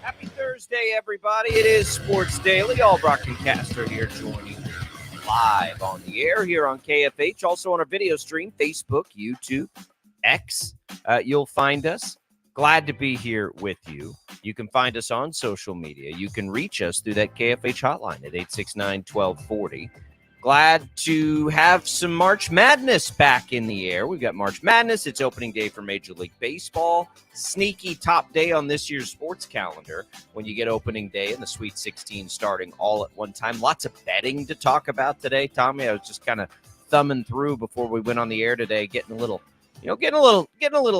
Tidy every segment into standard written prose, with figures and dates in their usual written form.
Happy Thursday, everybody. It is Sports Daily. Albracht and Castor here joining you live on the air here on KFH. Also on our video stream, Facebook, YouTube, X. You'll find us. Glad to be here with you. You can find us on social media. You can reach us through that KFH hotline at 869-1240. Glad to have some March Madness back in the air. We've got March Madness. It's opening day for Major League Baseball. Sneaky top day on this year's sports calendar when you get opening day and the Sweet 16 starting all at one time. Lots of betting to talk about today, Tommy. I was just kind of thumbing through before we went on the air today, getting a little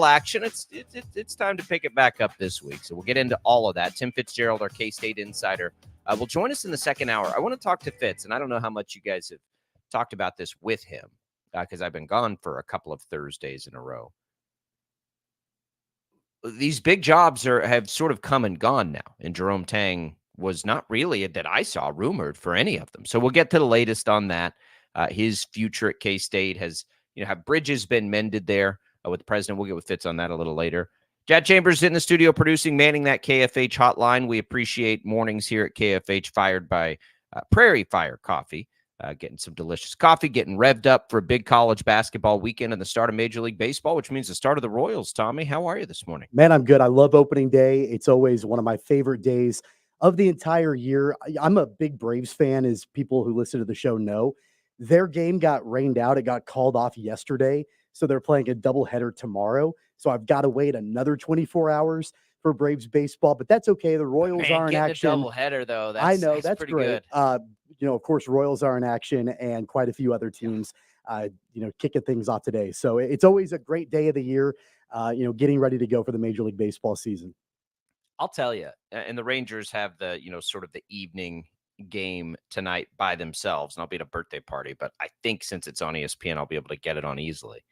action. It's time to pick it back up this week. So we'll get into all of that. Tim Fitzgerald, our K-State insider, will join us in the second hour. I want to talk to Fitz, and I don't know how much you guys have talked about this with him because I've been gone for a couple of Thursdays in a row. These big jobs have sort of come and gone now, and Jerome Tang was not really, that I saw, rumored for any of them. So we'll get to the latest on that. His future at K-State has, have bridges been mended there with the president? We'll get with Fitz on that a little later. Chad Chambers in the studio producing, manning that KFH hotline. We appreciate mornings here at KFH, fired by Prairie Fire Coffee. Getting some delicious coffee, getting revved up for a big college basketball weekend and the start of Major League Baseball, which means the start of the Royals. Tommy, how are you this morning? Man, I'm good. I love opening day. It's always one of my favorite days of the entire year. I'm a big Braves fan, as people who listen to the show know. Their game got rained out. It got called off yesterday, so they're playing a doubleheader tomorrow. So I've got to wait another 24 hours for Braves baseball, but that's okay. The Royals are in action. A doubleheader, though. I know that's pretty great. Good. Of course, Royals are in action, and quite a few other teams, kicking things off today. So it's always a great day of the year. Getting ready to go for the Major League Baseball season. I'll tell you, and the Rangers have the sort of the evening game tonight by themselves, and I'll be at a birthday party. But I think since it's on ESPN, I'll be able to get it on easily.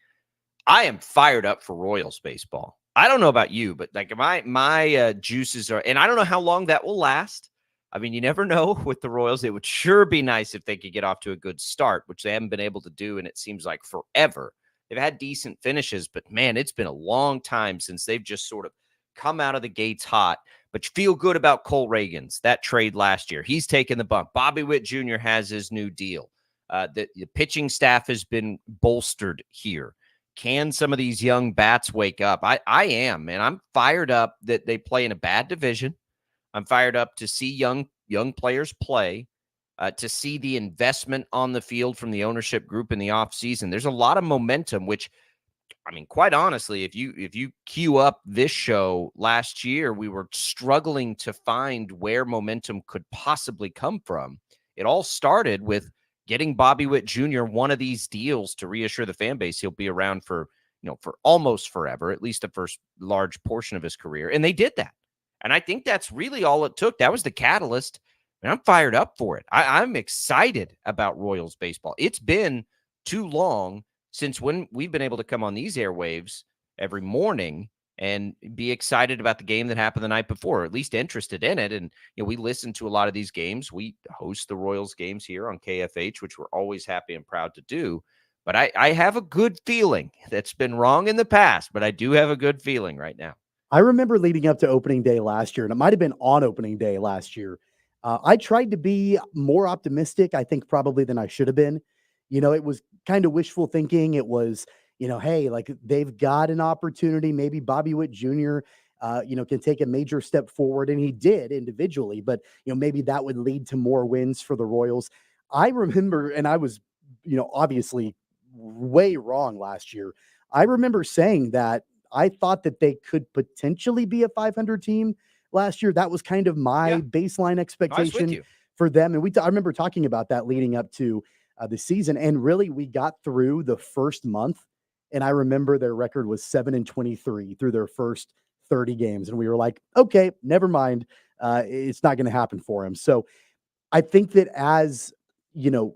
I am fired up for Royals baseball. I don't know about you, but like my juices are, and I don't know how long that will last. I mean, you never know with the Royals. It would sure be nice if they could get off to a good start, which they haven't been able to do, and it seems like forever. They've had decent finishes, but man, it's been a long time since they've just sort of come out of the gates hot. But you feel good about Cole Reagans, that trade last year. He's taken the bump. Bobby Witt Jr. has his new deal. The pitching staff has been bolstered here. Can some of these young bats wake up? I am, man. I'm fired up that they play in a bad division. I'm fired up to see young players play, to see the investment on the field from the ownership group in the offseason. There's a lot of momentum, which, I mean, quite honestly, if you queue up this show last year, we were struggling to find where momentum could possibly come from. It all started with getting Bobby Witt Jr. one of these deals to reassure the fan base he'll be around for almost forever, at least the first large portion of his career. And they did that. And I think that's really all it took. That was the catalyst. And I'm fired up for it. I'm excited about Royals baseball. It's been too long since when we've been able to come on these airwaves every morning and be excited about the game that happened the night before, or at least interested in it. And, we listen to a lot of these games. We host the Royals games here on KFH, which we're always happy and proud to do. But I have a good feeling. That's been wrong in the past, but I do have a good feeling right now. I remember leading up to opening day last year, and it might have been on opening day last year. I tried to be more optimistic, I think, probably than I should have been. It was kind of wishful thinking. It was, hey, like they've got an opportunity. Maybe Bobby Witt Jr., can take a major step forward. And he did individually, but, maybe that would lead to more wins for the Royals. I remember, and I was, obviously way wrong last year. I remember saying that I thought that they could potentially be a 500 team last year. That was kind of my baseline expectation for them. And I remember talking about that leading up to the season. And really, we got through the first month. And I remember their record was 7-23 through their first 30 games. And we were like, okay, never mind. It's not going to happen for him. So I think that as,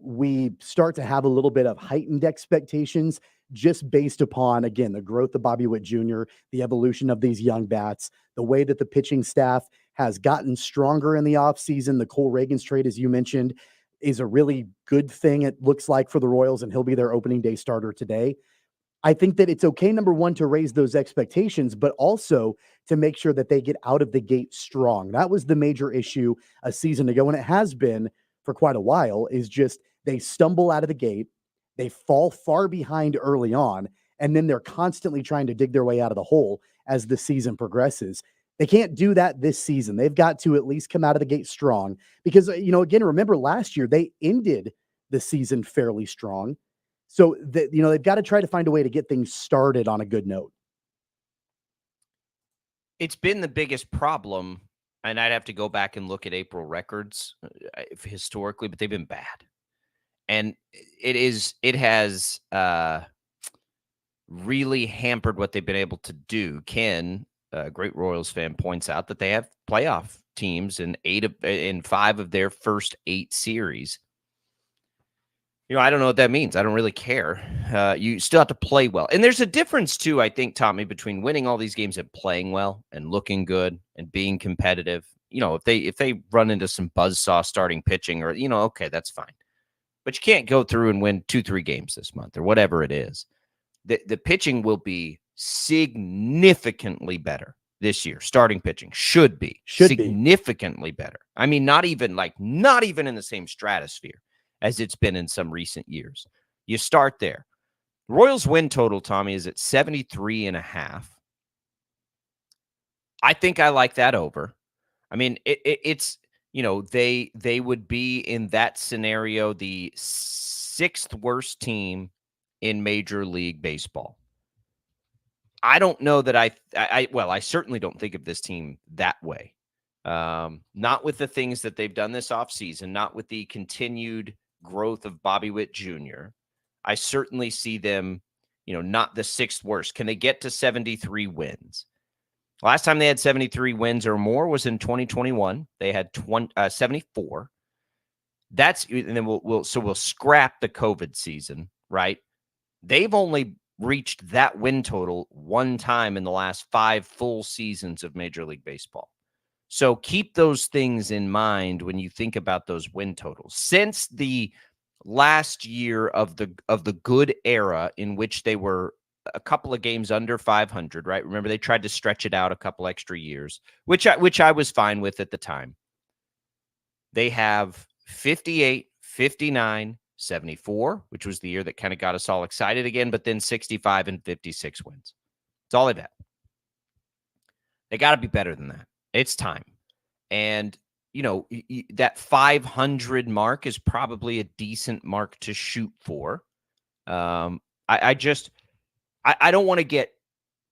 we start to have a little bit of heightened expectations just based upon, again, the growth of Bobby Witt Jr., the evolution of these young bats, the way that the pitching staff has gotten stronger in the offseason. The Cole Reagans trade, as you mentioned, is a really good thing, it looks like, for the Royals, and he'll be their opening day starter today. I think that it's okay, number one, to raise those expectations, but also to make sure that they get out of the gate strong. That was the major issue a season ago, and it has been for quite a while, is just they stumble out of the gate, they fall far behind early on, and then they're constantly trying to dig their way out of the hole as the season progresses. They can't do that this season. They've got to at least come out of the gate strong because, again, remember last year they ended the season fairly strong. So that they've got to try to find a way to get things started on a good note. It's been the biggest problem, and I'd have to go back and look at April records historically, but they've been bad. And it has really hampered what they've been able to do. Ken, a great Royals fan, points out that they have playoff teams in 5 of their first 8 series. I don't know what that means. I don't really care. You still have to play well. And there's a difference, too, I think, Tommy, between winning all these games and playing well and looking good and being competitive. If they run into some buzzsaw starting pitching or, okay, that's fine. But you can't go through and win 2-3 games this month or whatever it is. The pitching will be significantly better this year. Starting pitching should be significantly better. I mean, not even in the same stratosphere as it's been in some recent years. You start there. The Royals win total, Tommy, is at 73.5. I think I like that over. I mean, it's they would be in that scenario the 6th worst team in Major League Baseball. I don't know that I certainly don't think of this team that way. Not with the things that they've done this offseason, not with the continued growth of Bobby Witt Jr. I certainly see them, not the 6th worst. Can they get to 73 wins? Last time they had 73 wins or more was in 2021. They had 74. And then we'll scrap the COVID season, right? They've only reached that win total one time in the last 5 full seasons of Major League Baseball. So keep those things in mind when you think about those win totals. Since the last year of the good era in which they were a couple of games under 500, right? Remember, they tried to stretch it out a couple extra years, which I was fine with at the time. They have 58, 59, 74, which was the year that kind of got us all excited again, but then 65 and 56 wins. That's all they've had. They got to be better than that. It's time. And, that 500 mark is probably a decent mark to shoot for. I don't want to get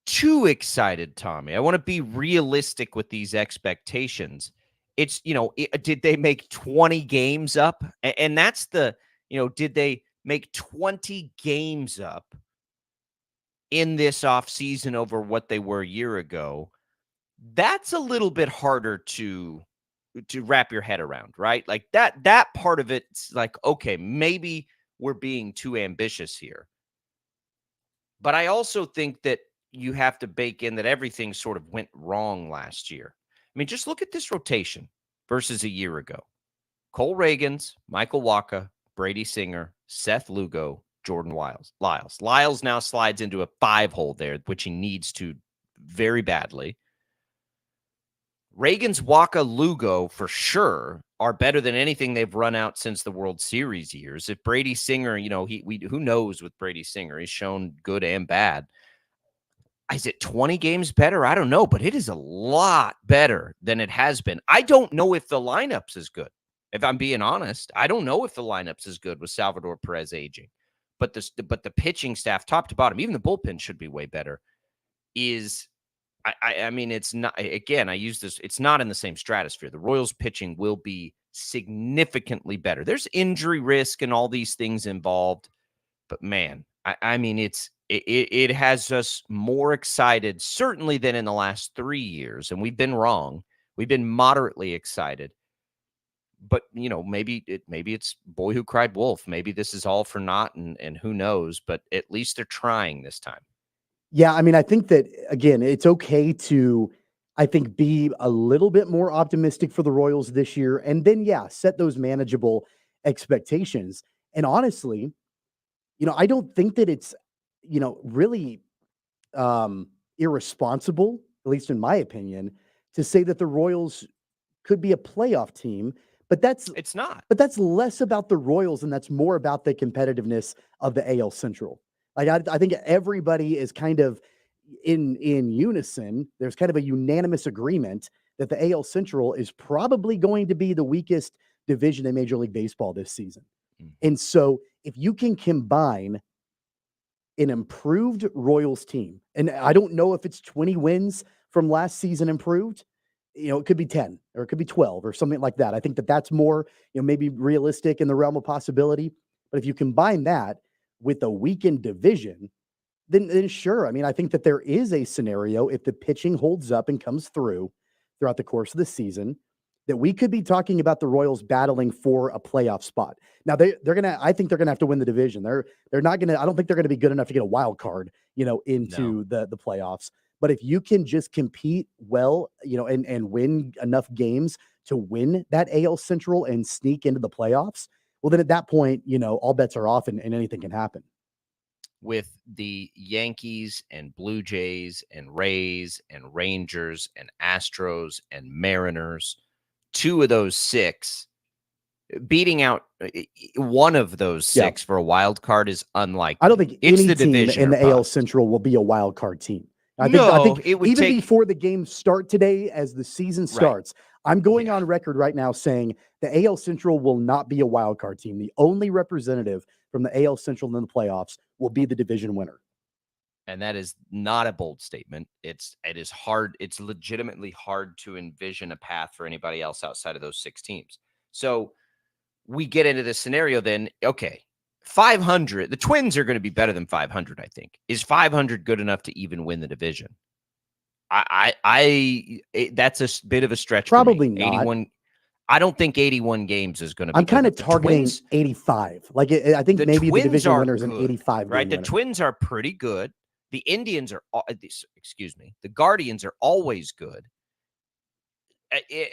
too excited, Tommy. I want to be realistic with these expectations. It's, did they make 20 games up? And that's did they make 20 games up in this offseason over what they were a year ago? That's a little bit harder to wrap your head around, right? Like that part of it's like, okay, maybe we're being too ambitious here. But I also think that you have to bake in that everything sort of went wrong last year. I mean, just look at this rotation versus a year ago. Cole Reagans, Michael Wacha, Brady Singer, Seth Lugo, Jordan Lyles. Lyles now slides into a 5-hole there, which he needs to very badly. Reagans, Wacha, Lugo, for sure, are better than anything they've run out since the World Series years. If Brady Singer, who knows with Brady Singer? He's shown good and bad. Is it 20 games better? I don't know, but it is a lot better than it has been. I don't know if the lineup's as good. If I'm being honest, I don't know if the lineup's as good with Salvador Perez aging. But the pitching staff, top to bottom, even the bullpen should be way better. I mean, it's not, again, I use this, it's not in the same stratosphere. The Royals pitching will be significantly better. There's injury risk and all these things involved, but man, I mean, it has us more excited, certainly than in the last 3 years. And we've been wrong. We've been moderately excited, but maybe it's boy who cried wolf. Maybe this is all for naught and who knows, but at least they're trying this time. Yeah, I mean, I think that, again, it's okay to, I think, be a little bit more optimistic for the Royals this year. And then, set those manageable expectations. And honestly, I don't think that it's, really irresponsible, at least in my opinion, to say that the Royals could be a playoff team, but that's It's not. but that's less about the Royals and that's more about the competitiveness of the AL Central. Like I think everybody is kind of in unison. There's kind of a unanimous agreement that the AL Central is probably going to be the weakest division in Major League Baseball this season. Mhm. And so if you can combine an improved Royals team, and I don't know if it's 20 wins from last season improved. It could be 10 or it could be 12 or something like that. I think that that's more, maybe realistic in the realm of possibility. But if you combine that with a weakened division, then sure. I mean, I think that there is a scenario if the pitching holds up and comes through throughout the course of the season that we could be talking about the Royals battling for a playoff spot. Now they're gonna. I think they're gonna have to win the division. They're not gonna. I don't think they're gonna be good enough to get a wild card, No. into the playoffs. But if you can just compete well, and win enough games to win that AL Central and sneak into the playoffs, well, then at that point, all bets are off and anything can happen. With the Yankees and Blue Jays and Rays and Rangers and Astros and Mariners, two of those six, beating out one of those Yeah. six for a wild card is I don't unlikely. think It's any the team division in or the AL bust. Central will be a wild card team. I No, think it would even take before the games start today, as the season right. starts, I'm going Yeah. on record right now saying the AL Central will not be a wild card team. The only representative from the AL Central in the playoffs will be the division winner. And that is not a bold statement. It is hard. It's legitimately hard to envision a path for anybody else outside of those six teams. So we get into this scenario then, okay, 500, the Twins are going to be better than 500, I think. Is 500 good enough to even win the division? That's a bit of a stretch for me. Probably not. 81, I don't think 81 games is going to be I'm good kind of enough. targeting 85. Like I think The maybe the Twins division are winner is an good, 85 right? game The winner. Twins are pretty good. The Indians are, excuse me, the Guardians are always good.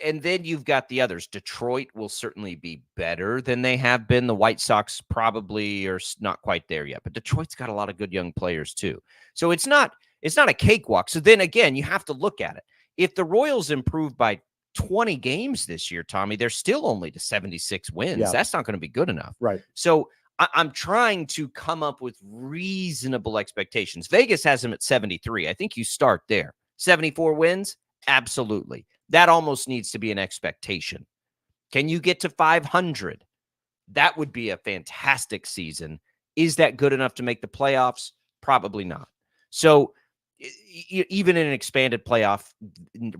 And then you've got the others. Detroit will certainly be better than they have been. The White Sox probably are not quite there yet, but Detroit's got a lot of good young players too. So it's not a cakewalk. So then again, you have to look at it. If the Royals improve by 20 games this year, Tommy, they're still only to 76 wins. Yeah. That's not going to be good enough. Right. So I'm trying to come up with reasonable expectations. Vegas has them at 73. I think you start there. 74 wins? Absolutely. That almost needs to be an expectation. Can you get to 500? That would be a fantastic season. Is that good enough to make the playoffs? Probably not. So even in an expanded playoff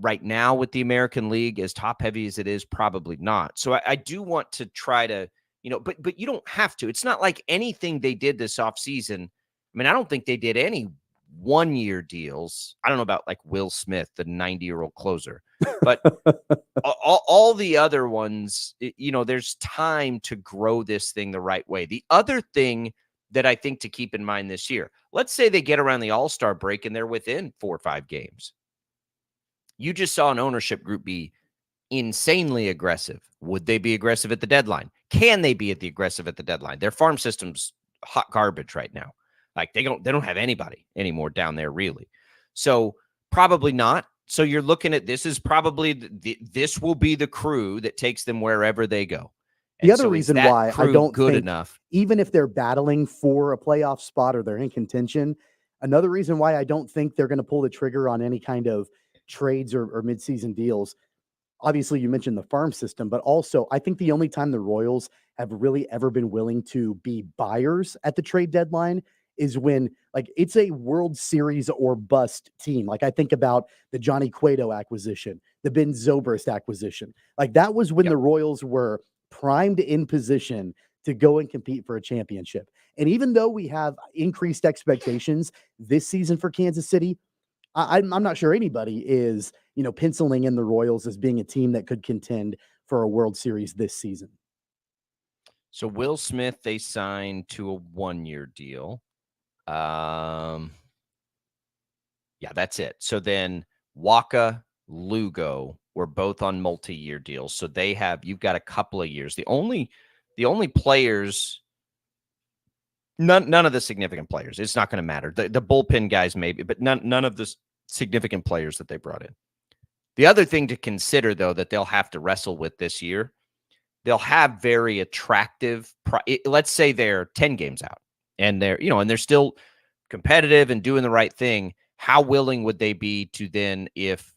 right now with the American League, as top heavy as it is, probably not. So I do want to try to, but you don't have to. It's not like anything they did this offseason. I mean, I don't think they did any 1-year deals. I don't know about like Will Smith, the 90-year-old closer, but all the other ones, there's time to grow this thing the right way. The other thing that I think to keep in mind this year, let's say they get around the All-Star break and they're within 4 or 5 games. You just saw an ownership group be insanely aggressive. Would they be aggressive at the deadline? Can they be aggressive at the deadline? Their farm system's hot garbage right now. Like they don't have anybody anymore down there really. So probably not. So you're looking at this is probably this will be the crew that takes them wherever they go. The And other so is reason that why I crew don't good think, enough? even if they're battling for a playoff spot or they're in contention, another reason why I don't think they're going to pull the trigger on any kind of trades or midseason deals. Obviously, you mentioned the farm system, but also I think the only time the Royals have really ever been willing to be buyers at the trade deadline is when like it's a World Series or bust team. Like I think about the Johnny Cueto acquisition, the Ben Zobrist acquisition. Like that was when Yep. the Royals were primed in position to go and compete for a championship. And even though we have increased expectations this season for Kansas City, I'm not sure anybody is, penciling in the Royals as being a team that could contend for a World Series this season. So Will Smith, they signed to a 1-year deal. Yeah, that's it. So then Waka, Lugo were both on multi-year deals. So you've got a couple of years. The only players None of the significant players. It's not going to matter. The bullpen guys maybe, but none of the significant players that they brought in. The other thing to consider, though, that they'll have to wrestle with this year, they'll have very attractive. Let's say they're 10 games out, and they're still competitive and doing the right thing. How willing would they be to then, if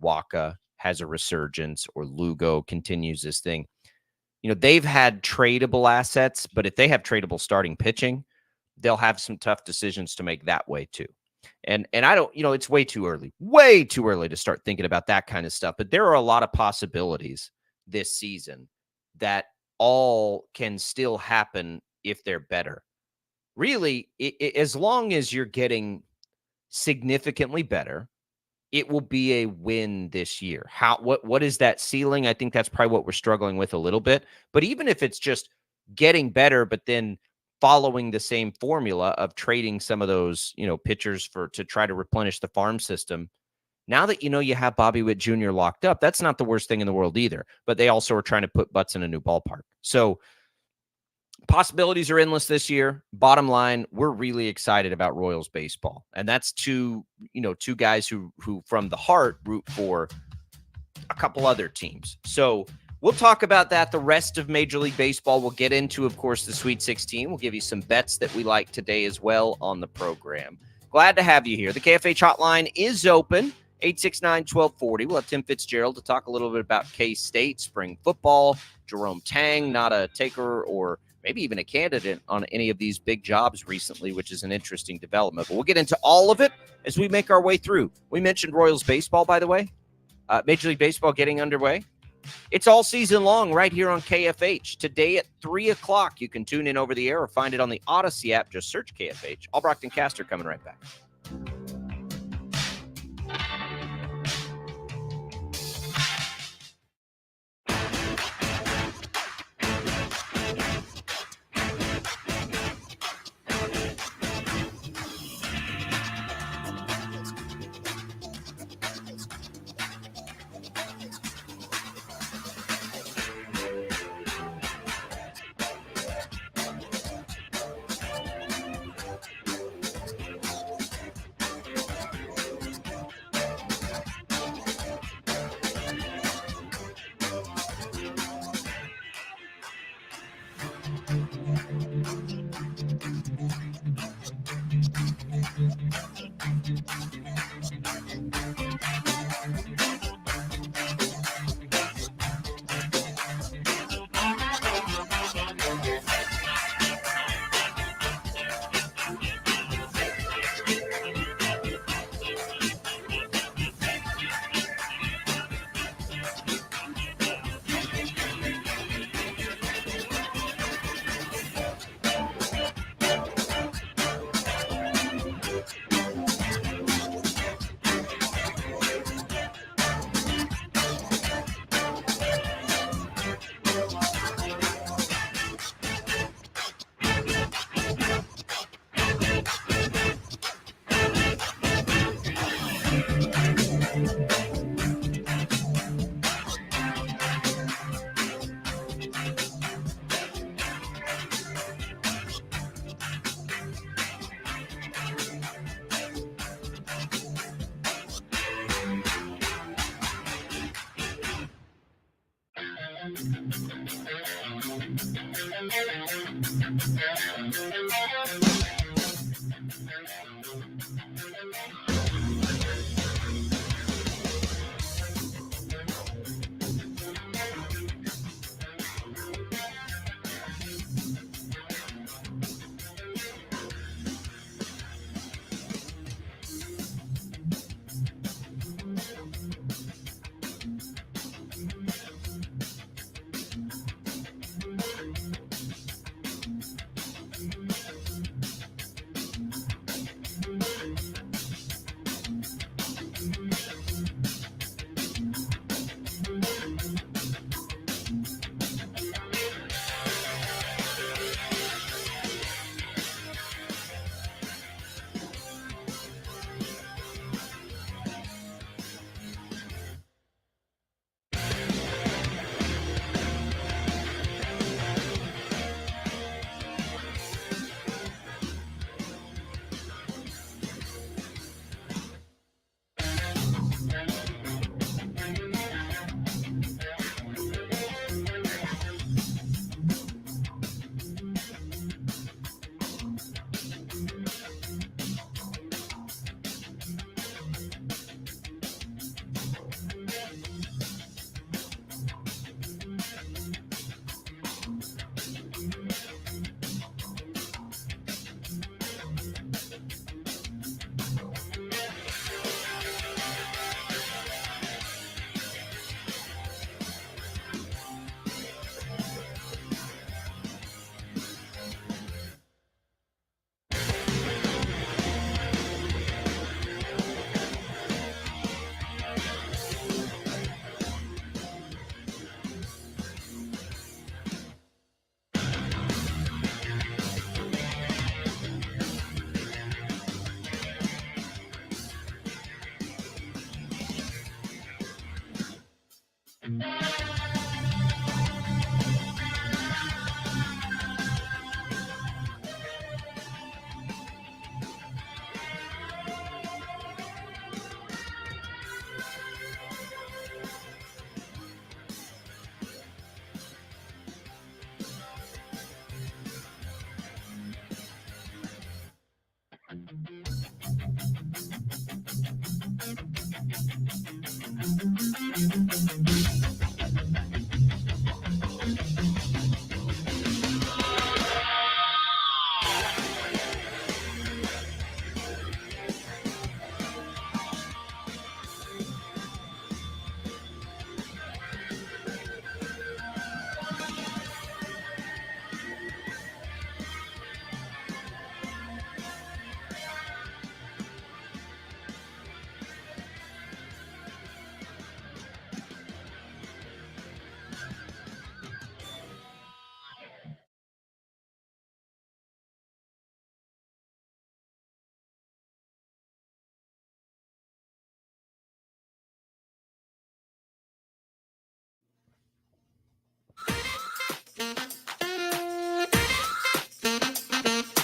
Waka has a resurgence or Lugo continues this thing? They've had tradable assets, but if they have tradable starting pitching, they'll have some tough decisions to make that way too. And I don't, it's way too early to start thinking about that kind of stuff. But there are a lot of possibilities this season that all can still happen if they're better. Really, as long as you're getting significantly better, it will be a win this year. What is that ceiling? I think that's probably what we're struggling with a little bit. But even if it's just getting better, but then following the same formula of trading some of those, pitchers to try to replenish the farm system. Now that you have Bobby Witt Jr. locked up, that's not the worst thing in the world either. But they also are trying to put butts in a new ballpark. So possibilities are endless this year. Bottom line, we're really excited about Royals baseball. And that's two guys who from the heart root for a couple other teams. So we'll talk about that the rest of Major League Baseball. We'll get into, of course, the Sweet 16. We'll give you some bets that we like today as well on the program. Glad to have you here. The KFH hotline is open, 869-1240. We'll have Tim Fitzgerald to talk a little bit about K-State, spring football, Jerome Tang, not a taker or maybe even a candidate on any of these big jobs recently, which is an interesting development. But we'll get into all of it as we make our way through. We mentioned Royals baseball, by the way. Major League Baseball getting underway. It's all season long right here on KFH. Today at 3 o'clock, you can tune in over the air or find it on the Odyssey app. Just search KFH. Albracht and Castor coming right back.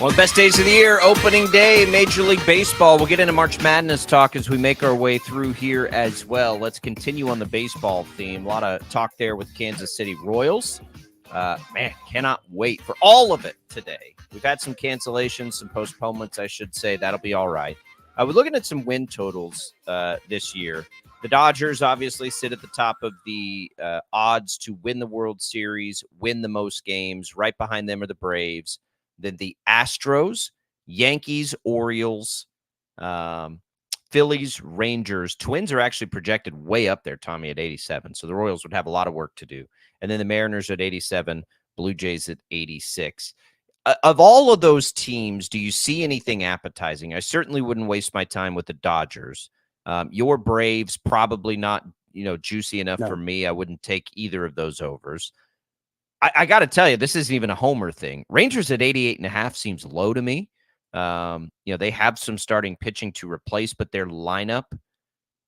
One of the best days of the year, opening day, Major League Baseball. We'll get into March Madness talk as we make our way through here as well. Let's continue on the baseball theme. A lot of talk there with Kansas City Royals. Man, cannot wait for all of it today. We've had some cancellations, some postponements, I should say. That'll be all right. We're looking at some win totals this year. The Dodgers obviously sit at the top of the odds to win the World Series, win the most games. Right behind them are the Braves. Then the Astros, Yankees, Orioles, Phillies, Rangers. Twins are actually projected way up there, Tommy, at 87. So the Royals would have a lot of work to do. And then the Mariners at 87, Blue Jays at 86. Of all of those teams, do you see anything appetizing? I certainly wouldn't waste my time with the Dodgers. Your Braves, probably not, juicy enough for me. I wouldn't take either of those overs. I got to tell you, this isn't even a homer thing. Rangers at 88.5 seems low to me. They have some starting pitching to replace, but their lineup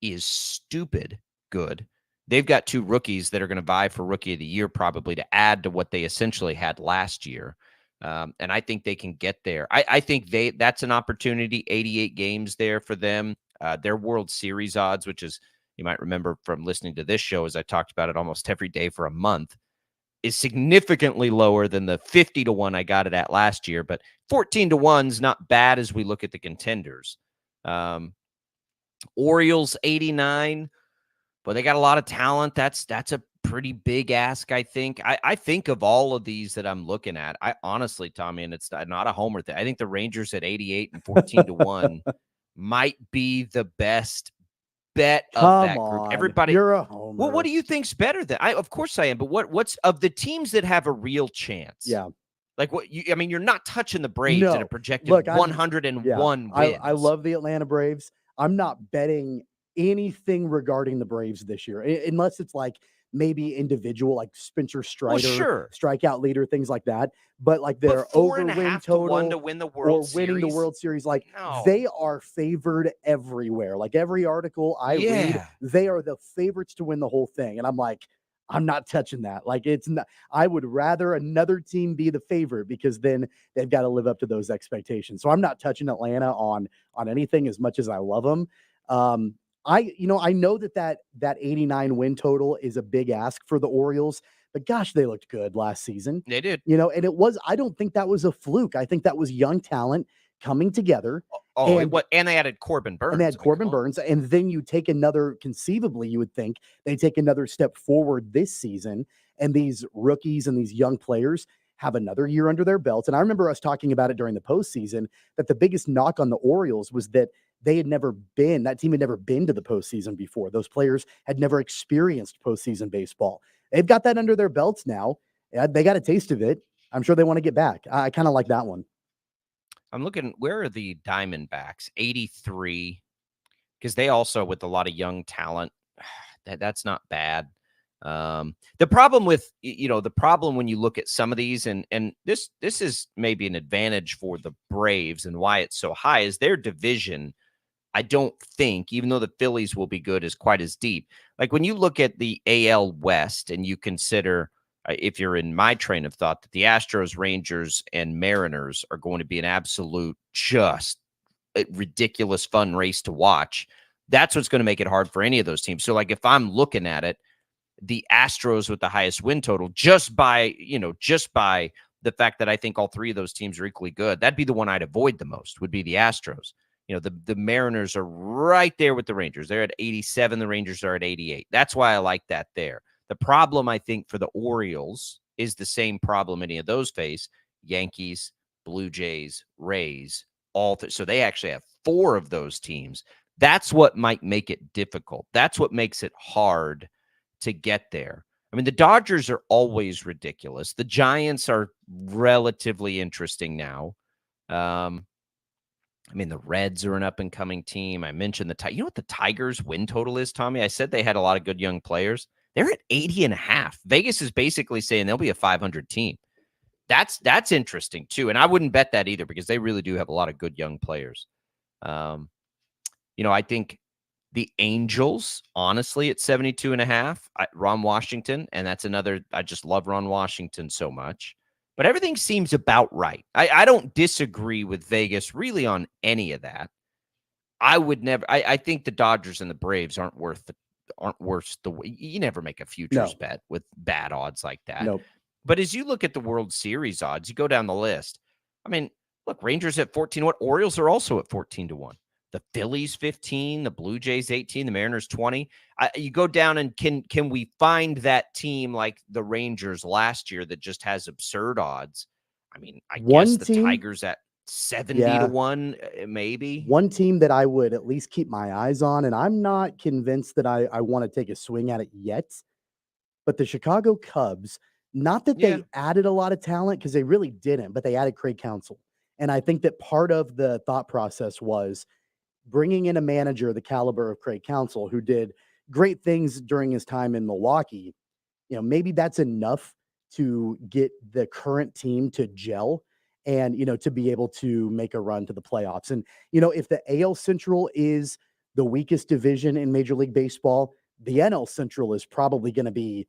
is stupid good. They've got two rookies that are going to vie for Rookie of the Year probably to add to what they essentially had last year. And I think they can get there. I think that's an opportunity, 88 games there for them. Their World Series odds, which is, you might remember from listening to this show, as I talked about it almost every day for a month, is significantly lower than the 50-1 I got it at last year, but 14-1 is not bad as we look at the contenders. Orioles 89, but they got a lot of talent. That's a pretty big ask, I think. I think of all of these that I'm looking at, I honestly, Tommy, and it's not a homer thing, I think the Rangers at 88 and 14-1 might be the best bet of that group. Everybody, you're a homer. Well, what do you think's better than? Of course I am, but what's of the teams that have a real chance? Yeah. Like you're not touching the Braves at a projected 101 wins. I love the Atlanta Braves. I'm not betting anything regarding the Braves this year, unless it's like maybe individual, like Spencer Strider, strikeout leader, things like that. But like their over win total to win the World Series. Winning the World Series, like they are favored everywhere. Like every article I read, they are the favorites to win the whole thing. And I'm like, I'm not touching that. Like it's not, I would rather another team be the favorite because then they've got to live up to those expectations. So I'm not touching Atlanta on anything as much as I love them. I know that 89 win total is a big ask for the Orioles, but gosh, they looked good last season. They did. And I don't think that was a fluke. I think that was young talent coming together. And they added Corbin Burns. And then you take conceivably, you would think they take another step forward this season, and these rookies and these young players have another year under their belts. And I remember us talking about it during the postseason, that the biggest knock on the Orioles was that that team had never been to the postseason before. Those players had never experienced postseason baseball. They've got that under their belts now. They got a taste of it. I'm sure they want to get back. I kind of like that one. I'm looking, where are the Diamondbacks? 83, because they also, with a lot of young talent, that's not bad. The problem when you look at some of these, and this is maybe an advantage for the Braves and why it's so high, is their division. I don't think, even though the Phillies will be good, is quite as deep. Like when you look at the AL West and you consider, if you're in my train of thought, that the Astros, Rangers, and Mariners are going to be an absolute just ridiculous fun race to watch, that's what's going to make it hard for any of those teams. So like if I'm looking at it, the Astros with the highest win total, just by the fact that I think all three of those teams are equally good, that'd be the one I'd avoid the most, would be the Astros. The Mariners are right there with the Rangers. They're at 87. The Rangers are at 88. That's why I like that there. The problem, I think, for the Orioles is the same problem any of those face: Yankees, Blue Jays, Rays, so they actually have four of those teams. That's what might make it difficult. That's what makes it hard to get there. I mean, the Dodgers are always ridiculous. The Giants are relatively interesting now. The Reds are an up-and-coming team. I mentioned you know what the Tigers' win total is, Tommy? I said they had a lot of good young players. They're at 80.5. Vegas is basically saying they'll be a 500 team. That's interesting, too. And I wouldn't bet that either because they really do have a lot of good young players. I think the Angels, honestly, at 72.5, Ron Washington, and that's another, I just love Ron Washington so much. but everything seems about right. I don't disagree with Vegas really on any of that. I would never. I think the Dodgers and the Braves aren't worth the. You never make a futures No, bet with bad odds like that. nope. But as you look at the World Series odds, you go down the list. I mean, look, Rangers at 14-1. Orioles are also at 14-1. The Phillies 15, the Blue Jays 18, the Mariners 20. You go down and can we find that team like the Rangers last year that just has absurd odds? I mean, I guess One the team, Tigers at 70 to yeah, 1, maybe. one team that I would at least keep my eyes on, and I'm not convinced that I want to take a swing at it yet, but the Chicago Cubs, not that Yeah. they added a lot of talent because they really didn't, but they added Craig Counsell. And I think that part of the thought process was bringing in a manager the caliber of Craig Counsell, who did great things during his time in Milwaukee. Maybe that's enough to get the current team to gel and, to be able to make a run to the playoffs. And, if the AL Central is the weakest division in Major League Baseball, the NL Central is probably going to be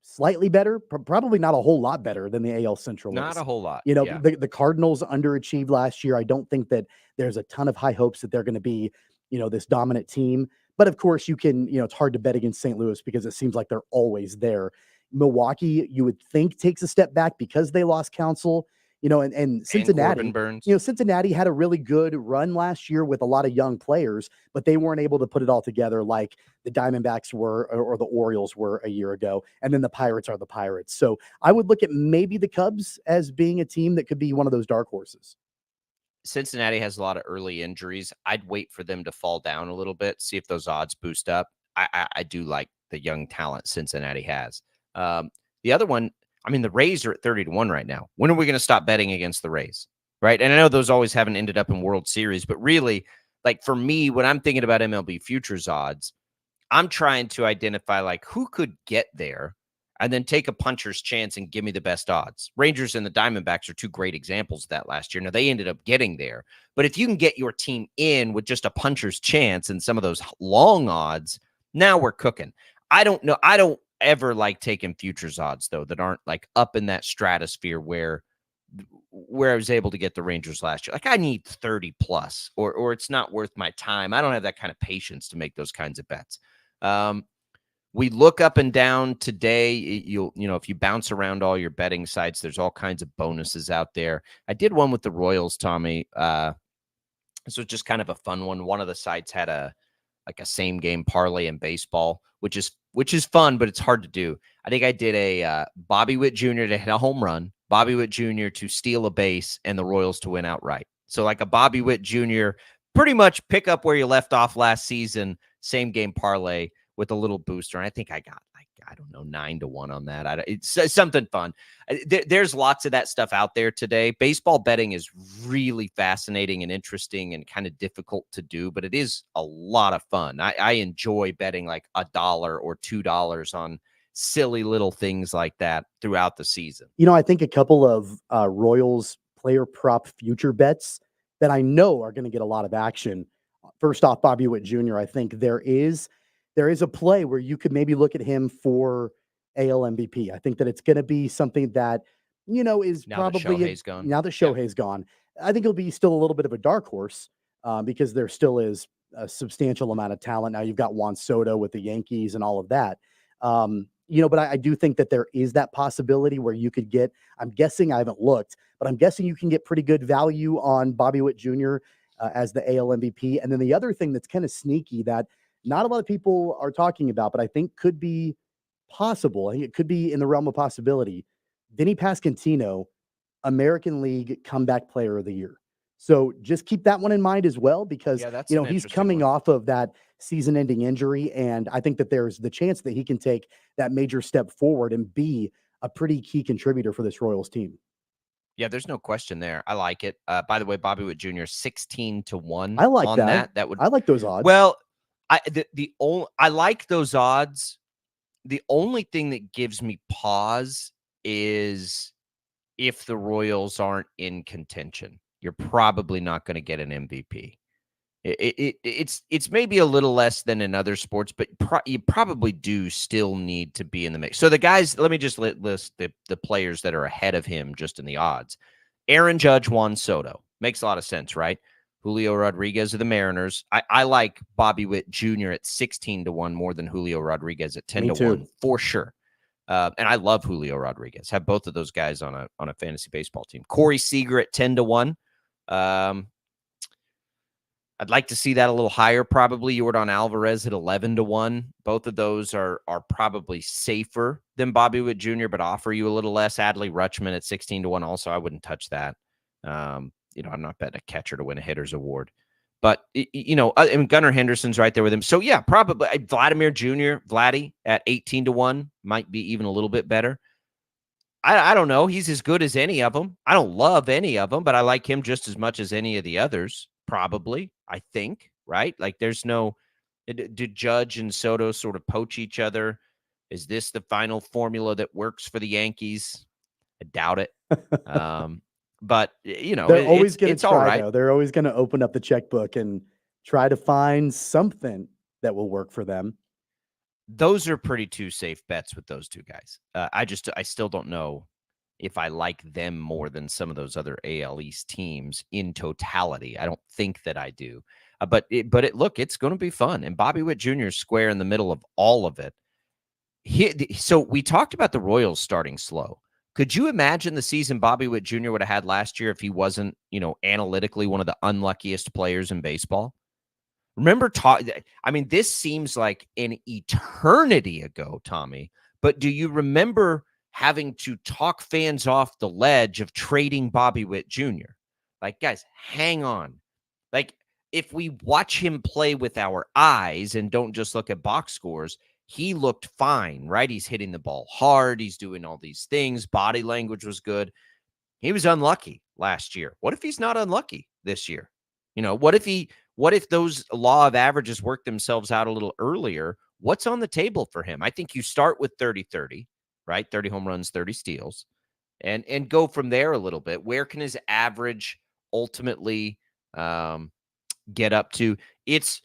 slightly better, probably not a whole lot better than the AL Central Not is. a whole lot. Yeah. The Cardinals underachieved last year. I don't think that there's a ton of high hopes that they're going to be, this dominant team. But of course, you can, it's hard to bet against St. Louis because it seems like they're always there. Milwaukee, you would think takes a step back because they lost Counsell, and And Corbin Cincinnati, Burns. Cincinnati had a really good run last year with a lot of young players, but they weren't able to put it all together like the Diamondbacks were or the Orioles were a year ago. And then the Pirates are the Pirates. So I would look at maybe the Cubs as being a team that could be one of those dark horses. Cincinnati has a lot of early injuries. I'd wait for them to fall down a little bit, see if those odds boost up. I do like the young talent Cincinnati has. The other one, I mean, the Rays are at 30-1 right now. When are we going to stop betting against the Rays? Right. And I know those always haven't ended up in World Series, but really, like for me, when I'm thinking about MLB futures odds, I'm trying to identify like who could get there and then take a puncher's chance and give me the best odds. Rangers and the Diamondbacks are two great examples of that last year. Now, they ended up getting there. But if you can get your team in with just a puncher's chance and some of those long odds, now we're cooking. I don't know. I don't ever like taking futures odds, though, that aren't like up in that stratosphere where I was able to get the Rangers last year. Like I need 30 plus or it's not worth my time. I don't have that kind of patience to make those kinds of bets. Um, we look up and down today. If you bounce around all your betting sites, there's all kinds of bonuses out there. I did one with the Royals, Tommy. This was just kind of a fun one. One of the sites had a same game parlay in baseball, which is fun, but it's hard to do. I think I did a Bobby Witt Jr. to hit a home run, Bobby Witt Jr. to steal a base, and the Royals to win outright. So like a Bobby Witt Jr. pretty much pick up where you left off last season, same game parlay with a little booster. And I think I got like, I don't know, 9-1 on that. It's something fun. There's lots of that stuff out there today. Baseball betting is really fascinating and interesting and kind of difficult to do, but it is a lot of fun. I enjoy betting like $1 or $2 on silly little things like that throughout the season. I think a couple of Royals player prop future bets that I know are going to get a lot of action. First off, Bobby Witt Jr. I think there is a play where you could maybe look at him for AL MVP. I think that it's going to be something that is Now that probably Shohei's gone. now that Yeah. Shohei's gone. I think it'll be still a little bit of a dark horse because there still is a substantial amount of talent. Now you've got Juan Soto with the Yankees and all of that. But I do think that there is that possibility where you could get, I'm guessing, I haven't looked, but I'm guessing you can get pretty good value on Bobby Witt Jr. As the AL MVP. And then the other thing that's kind of sneaky that not a lot of people are talking about, but I think could be possible. I think it could be in the realm of possibility. Vinny Pasquantino, American League Comeback Player of the Year. So just keep that one in mind as well, because Yeah, that's an he's interesting coming one. off of that season-ending injury, and I think that there's the chance that he can take that major step forward and be a pretty key contributor for this Royals team. Yeah, there's no question there. I like it. By the way, Bobby Witt Jr. 16-1 I like on that. that. That would I like those odds. well, I like those odds. The only thing that gives me pause is if the Royals aren't in contention. You're probably not going to get an MVP. It's maybe a little less than in other sports, but you probably do still need to be in the mix. So the guys, let me just list the players that are ahead of him just in the odds. Aaron Judge, Juan Soto. Makes a lot of sense, right? Julio Rodriguez of the Mariners. I like Bobby Witt Jr. at 16 to 1 more than Julio Rodriguez at 10 Me to 1 too. for sure. And I love Julio Rodriguez. Have both of those guys on a fantasy baseball team. Corey Seager at 10 to 1. I'd like to see that a little higher, probably. Yordan Alvarez at 11 to 1. Both of those are probably safer than Bobby Witt Jr., but offer you a little less. Adley Rutschman at 16 to 1. Also, I wouldn't touch that. I'm not betting a catcher to win a hitter's award. But, and Gunnar Henderson's right there with him. So, yeah, probably Vladimir Jr., Vladdy at 18 to 1 might be even a little bit better. I don't know. He's as good as any of them. I don't love any of them, but I like him just as much as any of the others, probably, I think, right? Like there's no – did Judge and Soto sort of poach each other? Is this the final formula that works for the Yankees? I doubt it. But, They're always going it's to all try, right. though. They're always going to open up the checkbook and try to find something that will work for them. Those are pretty two safe bets with those two guys. I still don't know if I like them more than some of those other AL East teams in totality. I don't think that I do. But it's going to be fun. And Bobby Witt Jr. is square in the middle of all of it. So we talked about the Royals starting slow. Could you imagine the season Bobby Witt Jr. would have had last year if he wasn't, analytically one of the unluckiest players in baseball? Remember, this seems like an eternity ago, Tommy, but do you remember having to talk fans off the ledge of trading Bobby Witt Jr.? Like, guys, hang on. Like, if we watch him play with our eyes and don't just look at box scores, he looked fine, right? He's hitting the ball hard. He's doing all these things. Body language was good. He was unlucky last year. What if he's not unlucky this year? What if those law of averages work themselves out a little earlier? What's on the table for him? I think you start with 30-30, right? 30 home runs, 30 steals, and go from there a little bit. Where can his average ultimately get up to? It's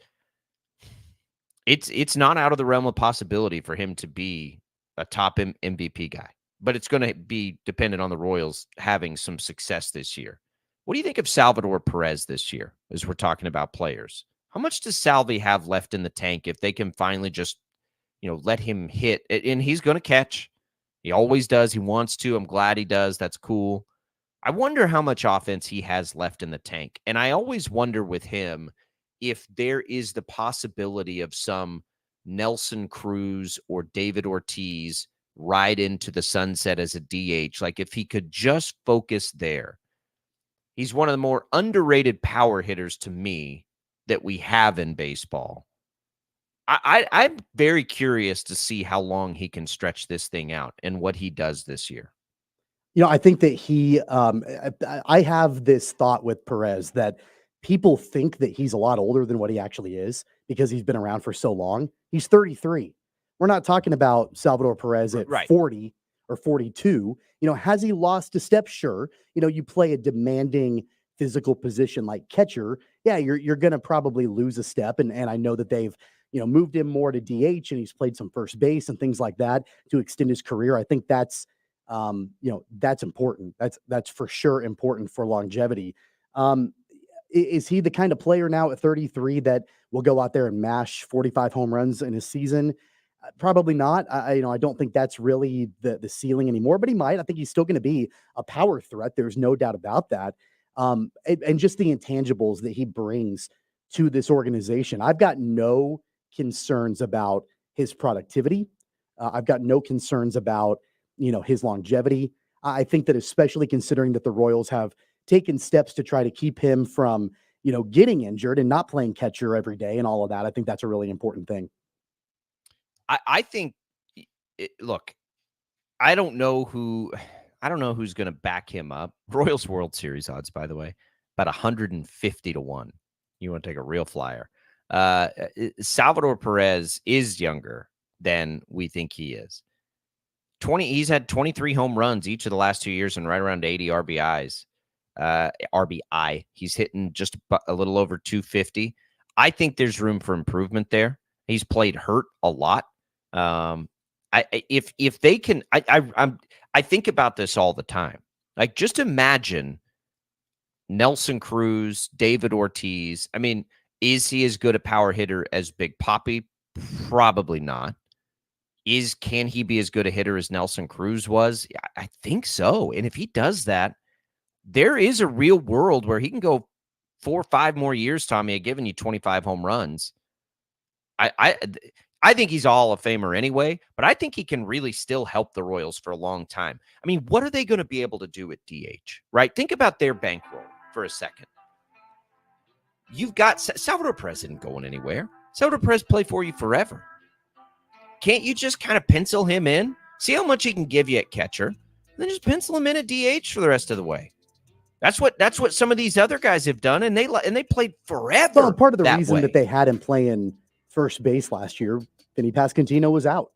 not out of the realm of possibility for him to be a top MVP guy, but it's going to be dependent on the Royals having some success this year. What do you think of Salvador Perez this year as we're talking about players? How much does Salvi have left in the tank if they can finally just, let him hit? And he's going to catch. He always does. He wants to. I'm glad he does. That's cool. I wonder how much offense he has left in the tank. And I always wonder with him if there is the possibility of some Nelson Cruz or David Ortiz ride into the sunset as a DH. Like if he could just focus there. He's one of the more underrated power hitters to me that we have in baseball. I'm very curious to see how long he can stretch this thing out and what he does this year. I think that I have this thought with Perez that people think that he's a lot older than what he actually is because he's been around for so long. He's 33. We're not talking about Salvador Perez at Right. 40 or 42. Has he lost a step? Sure. You play a demanding physical position like catcher. Yeah, you're going to probably lose a step. And I know that they've, moved him more to DH and he's played some first base and things like that to extend his career. I think that's important. That's for sure important for longevity. Is he the kind of player now at 33 that will go out there and mash 45 home runs in a season? Probably not. I don't think that's really the ceiling anymore, but he might. I think he's still going to be a power threat. There's no doubt about that. And just the intangibles that he brings to this organization. I've got no concerns about his productivity. I've got no concerns about, his longevity. I think that especially considering that the Royals have taken steps to try to keep him from, getting injured and not playing catcher every day and all of that. I think that's a really important thing. I think, look, I don't know who's going to back him up. Royals World Series odds, by the way, about 150 to 1. You want to take a real flyer. Salvador Perez is younger than we think he is. He's had 23 home runs each of the last 2 years and right around 80 RBIs. RBI. He's hitting just a little over 250. I think there's room for improvement there. He's played hurt a lot. If they can, I think about this all the time. Like, just imagine Nelson Cruz, David Ortiz. I mean, is he as good a power hitter as Big Papi? Probably not. Can he be as good a hitter as Nelson Cruz was? Yeah, I think so. And if he does that, there is a real world where he can go 4 or 5 more years, Tommy, of giving you 25 home runs. I think he's a Hall of Famer anyway, but I think he can really still help the Royals for a long time. I mean, what are they going to be able to do at DH, right? Think about their bankroll for a second. You've got Salvador Perez isn't going anywhere. Salvador Perez played for you forever. Can't you just kind of pencil him in? See how much he can give you at catcher, and then just pencil him in at DH for the rest of the way. That's what some of these other guys have done, and they played forever. Well, part of the reason way. that they had him playing first base last year, Vinny Pasquantino was out.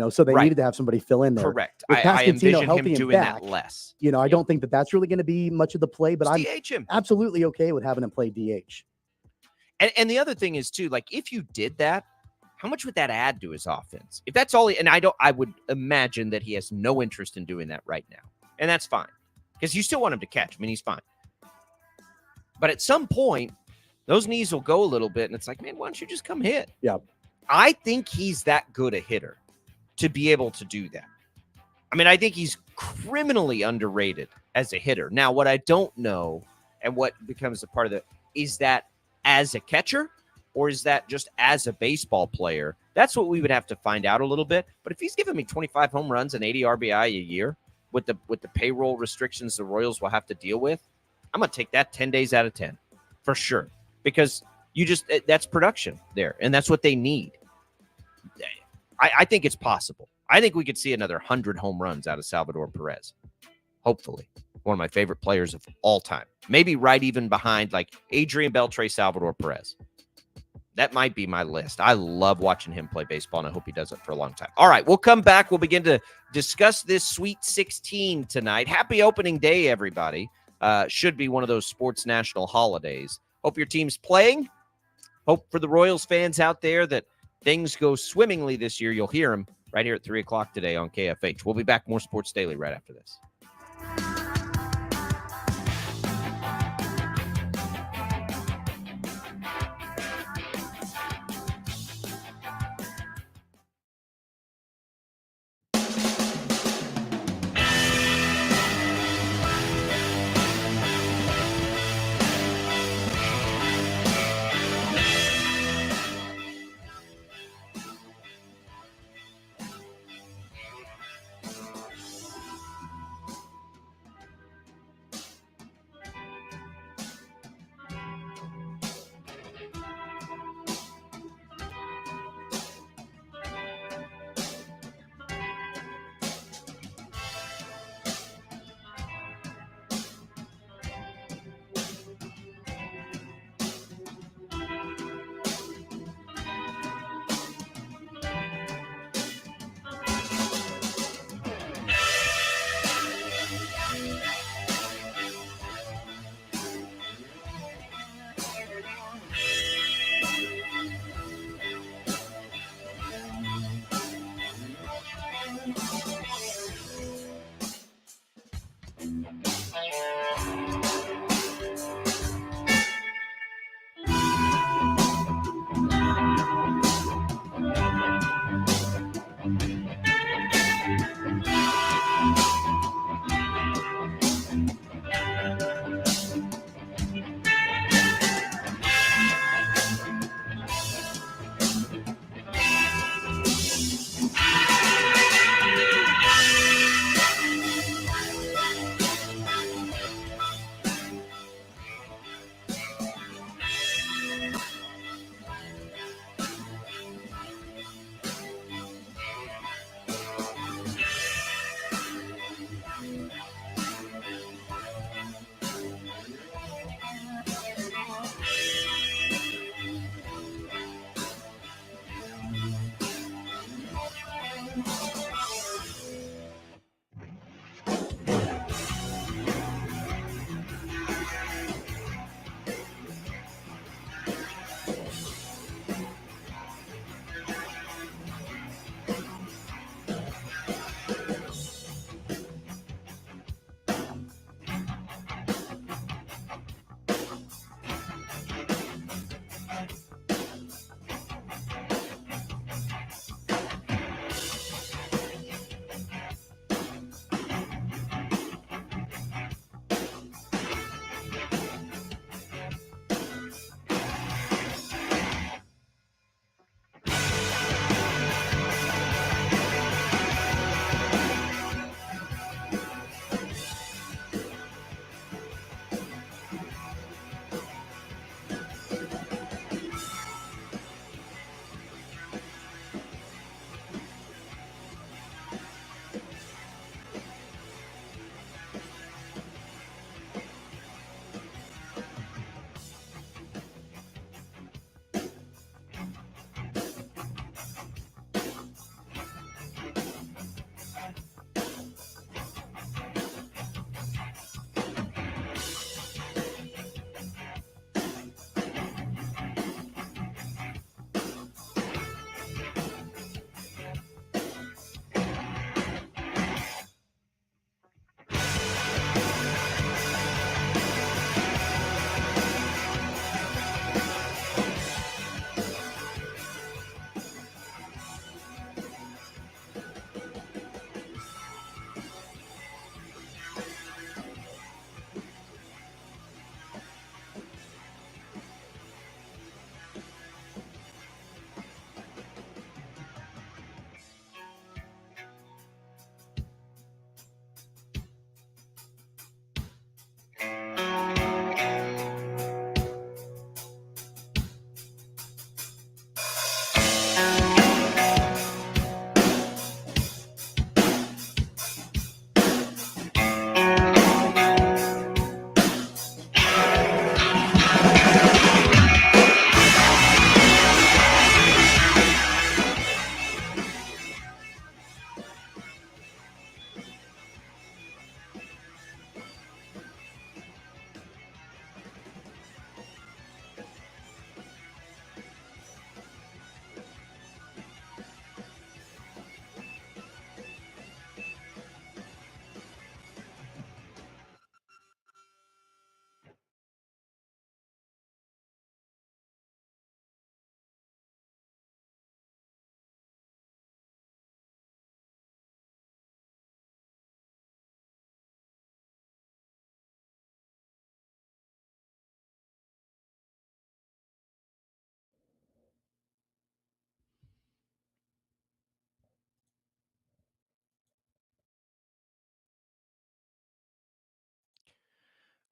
So they needed to have somebody fill in there. Correct. With I envision healthy him doing back, that less. I don't think that that's really going to be much of the play, but I'm DH him. absolutely okay with having him play DH. And the other thing is too, like, if you did that, how much would that add to his offense? If that's all I would imagine that he has no interest in doing that right now. And that's fine. Because you still want him to catch. I mean, he's fine. But at some point, those knees will go a little bit, and it's like, man, why don't you just come hit? Yeah. I think he's that good a hitter to be able to do that. I mean, I think he's criminally underrated as a hitter. Now, what I don't know, and what becomes a part of is that as a catcher, or is that just as a baseball player? That's what we would have to find out a little bit. But if he's giving me 25 home runs and 80 RBI a year with the payroll restrictions the Royals will have to deal with, I'm going to take that 10 days out of 10 for sure, because that's production there, and that's what they need. I think it's possible. I think we could see another 100 home runs out of Salvador Perez. Hopefully. One of my favorite players of all time. Maybe right even behind like Adrian Beltre, Salvador Perez. That might be my list. I love watching him play baseball, and I hope he does it for a long time. All right, we'll come back. We'll begin to discuss this Sweet 16 tonight. Happy opening day, everybody. Should be one of those sports national holidays. Hope your team's playing. Hope for the Royals fans out there that things go swimmingly this year. You'll hear them right here at 3 o'clock today on KFH. We'll be back. More Sports Daily right after this.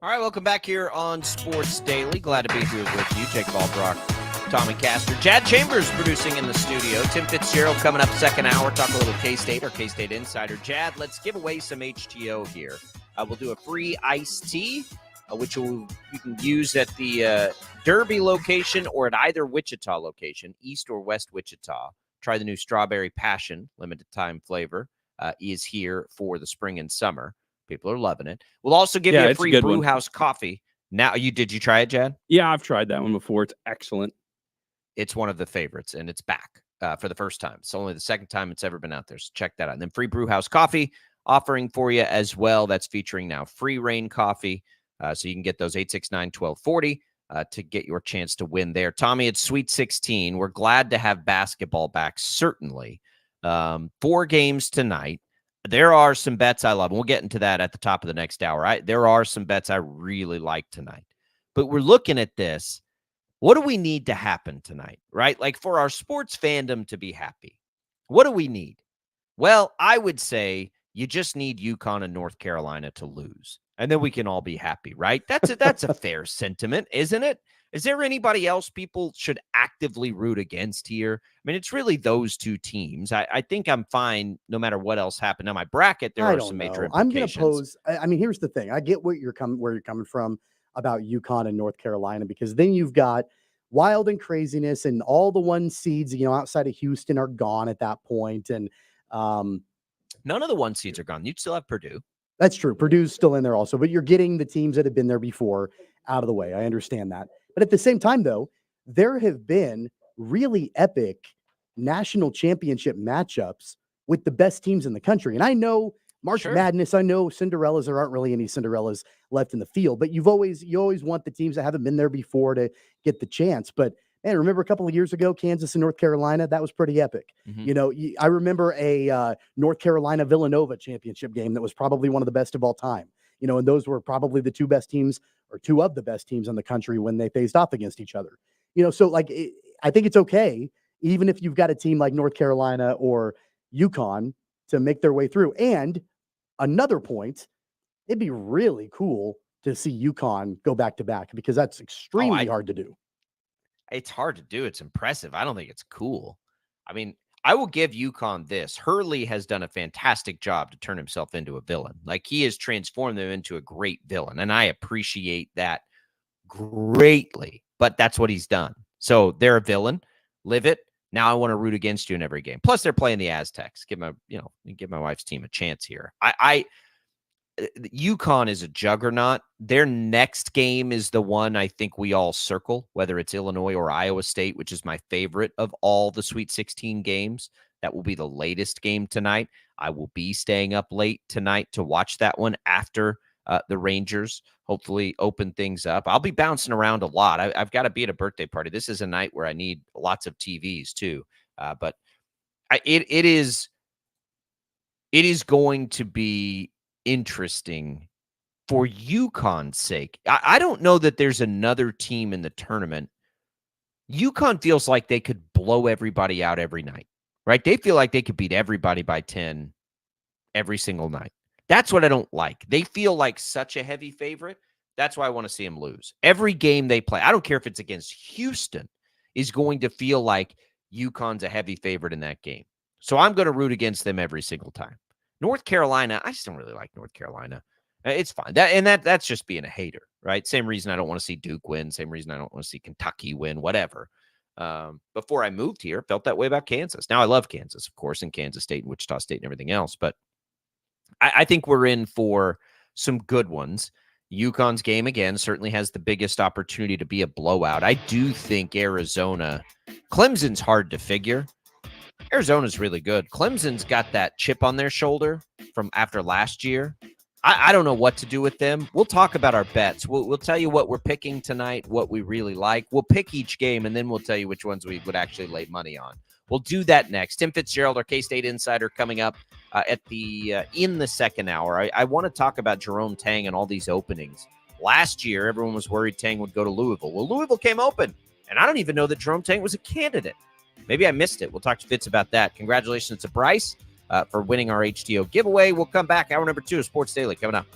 All right, welcome back here on Sports Daily. Glad to be here with you, Jacob Albracht, Tommy Castor. Jad Chambers producing in the studio. Tim Fitzgerald coming up second hour. Talk a little K-State or K-State Insider. Jad, let's give away some HTO here. We'll do a free iced tea, which you can use at the Derby location or at either Wichita location, East or West Wichita. Try the new Strawberry Passion, limited time flavor, is here for the spring and summer. People are loving it. We'll also give you a free brew house coffee. Now, did you try it, Jad? Yeah, I've tried that one before. It's excellent. It's one of the favorites, and it's back for the first time. It's only the second time it's ever been out there, so check that out. And then free brew house coffee offering for you as well. That's featuring now free rain coffee, so you can get those 869-1240 to get your chance to win there. Tommy, it's Sweet 16. We're glad to have basketball back, certainly. 4 games tonight. There are some bets I love, and we'll get into that at the top of the next hour. There are some bets I really like tonight. But we're looking at this. What do we need to happen tonight, right? Like for our sports fandom to be happy, what do we need? Well, I would say you just need UConn and North Carolina to lose, and then we can all be happy, right? That's a fair sentiment, isn't it? Is there anybody else people should actively root against here? I mean, it's really those two teams. I think I'm fine no matter what else happened. Now, my bracket, there are some major implications. I'm going to pose. I mean, here's the thing. I get where you're coming from about UConn and North Carolina, because then you've got wild and craziness, and all the 1 seeds, outside of Houston are gone at that point. And none of the 1 seeds are gone. You'd still have Purdue. That's true. Purdue's still in there also, but you're getting the teams that have been there before out of the way. I understand that. But at the same time, though, there have been really epic national championship matchups with the best teams in the country. And I know March Madness, I know Cinderellas, there aren't really any Cinderellas left in the field, but you always want the teams that haven't been there before to get the chance. But man, remember a couple of years ago, Kansas and North Carolina, that was pretty epic. Mm-hmm. I remember a North Carolina Villanova championship game that was probably one of the best of all time. And those were probably the 2 best teams, or 2 of the best teams in the country when they faced off against each other. So I think it's okay, even if you've got a team like North Carolina or UConn to make their way through. And another point, it'd be really cool to see UConn go back to back, because that's extremely hard to do. It's hard to do. It's impressive. I don't think it's cool. I mean, I will give UConn this. Hurley has done a fantastic job to turn himself into a villain. Like, he has transformed them into a great villain, and I appreciate that greatly. But that's what he's done. So they're a villain. Live it. Now I want to root against you in every game. Plus, they're playing the Aztecs. Give my wife's team a chance here. UConn is a juggernaut. Their next game is the one I think we all circle, whether it's Illinois or Iowa State, which is my favorite of all the Sweet 16 games. That will be the latest game tonight. I will be staying up late tonight to watch that one after the Rangers hopefully open things up. I'll be bouncing around a lot. I've got to be at a birthday party. This is a night where I need lots of TVs too. But it is going to be interesting for UConn's sake. I don't know that there's another team in the tournament. UConn feels like they could blow everybody out every night, right? They feel like they could beat everybody by 10 every single night. That's what I don't like. They feel like such a heavy favorite. That's why I want to see them lose. Every game they play, I don't care if it's against Houston, is going to feel like UConn's a heavy favorite in that game. So I'm going to root against them every single time. North Carolina, I just don't really like North Carolina. It's fine. That's just being a hater, right? Same reason I don't want to see Duke win. Same reason I don't want to see Kentucky win, whatever. Before I moved here, felt that way about Kansas. Now I love Kansas, of course, and Kansas State and Wichita State and everything else. But I think we're in for some good ones. UConn's game, again, certainly has the biggest opportunity to be a blowout. I do think Arizona, Clemson's hard to figure. Arizona's really good. Clemson's got that chip on their shoulder from after last year. I don't know what to do with them. We'll talk about our bets. We'll tell you what we're picking tonight, what we really like. We'll pick each game, and then we'll tell you which ones we would actually lay money on. We'll do that next. Tim Fitzgerald, our K-State insider, coming up in the second hour. I want to talk about Jerome Tang and all these openings. Last year, everyone was worried Tang would go to Louisville. Well, Louisville came open, and I don't even know that Jerome Tang was a candidate. Maybe I missed it. We'll talk to Fitz about that. Congratulations to Bryce for winning our HTO giveaway. We'll come back. Hour number 2 of Sports Daily coming up.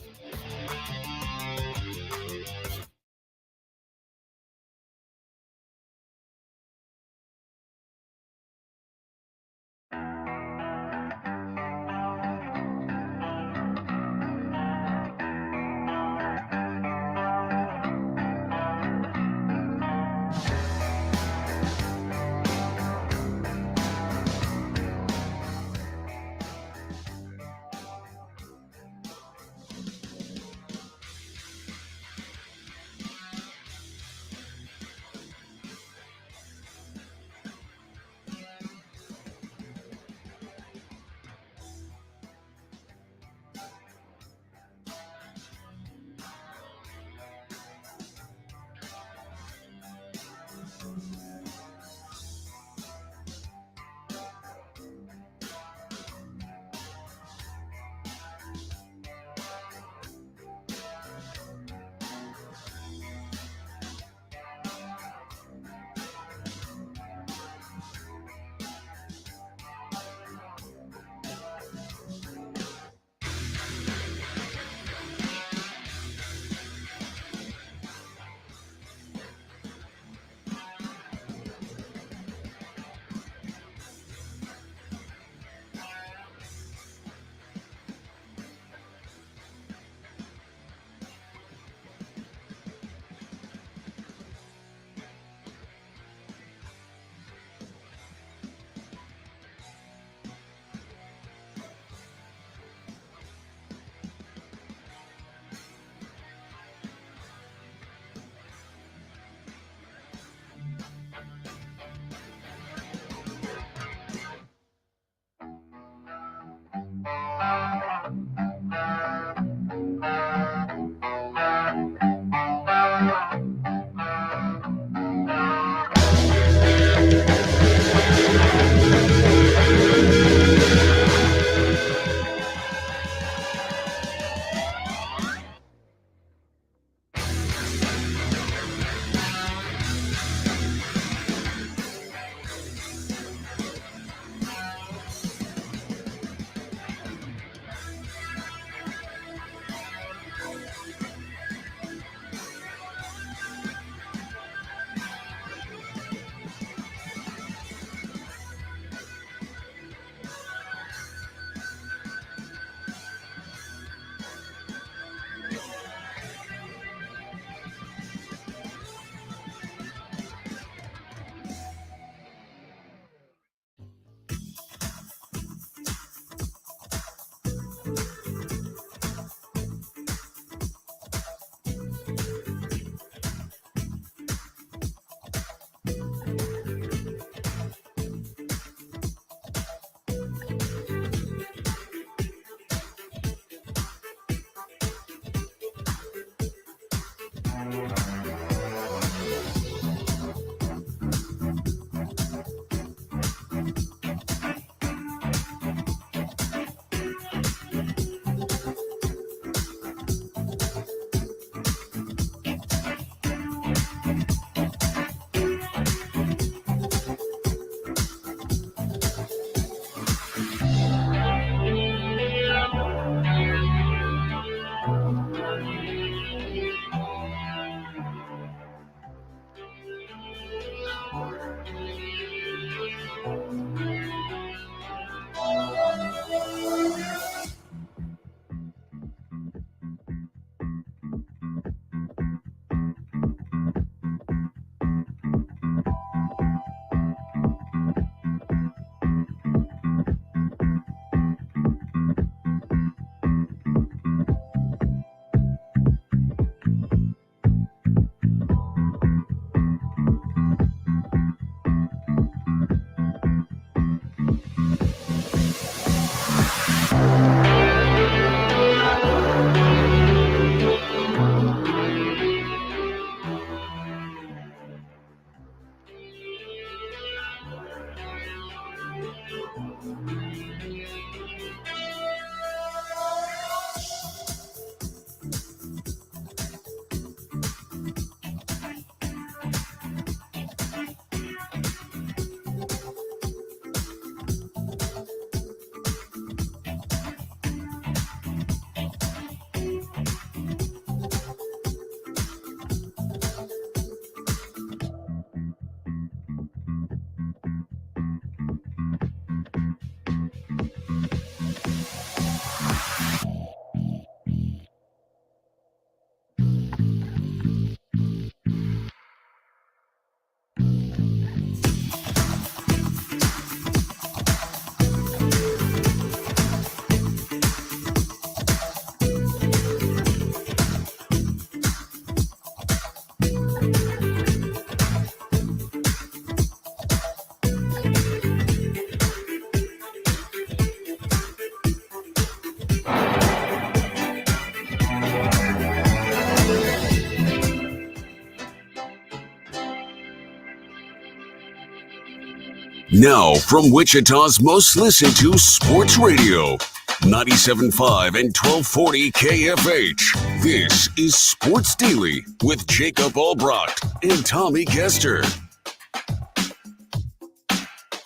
Now, from Wichita's most listened to sports radio, 97.5 and 1240 KFH. This is Sports Daily with Jacob Albracht and Tommy Castor.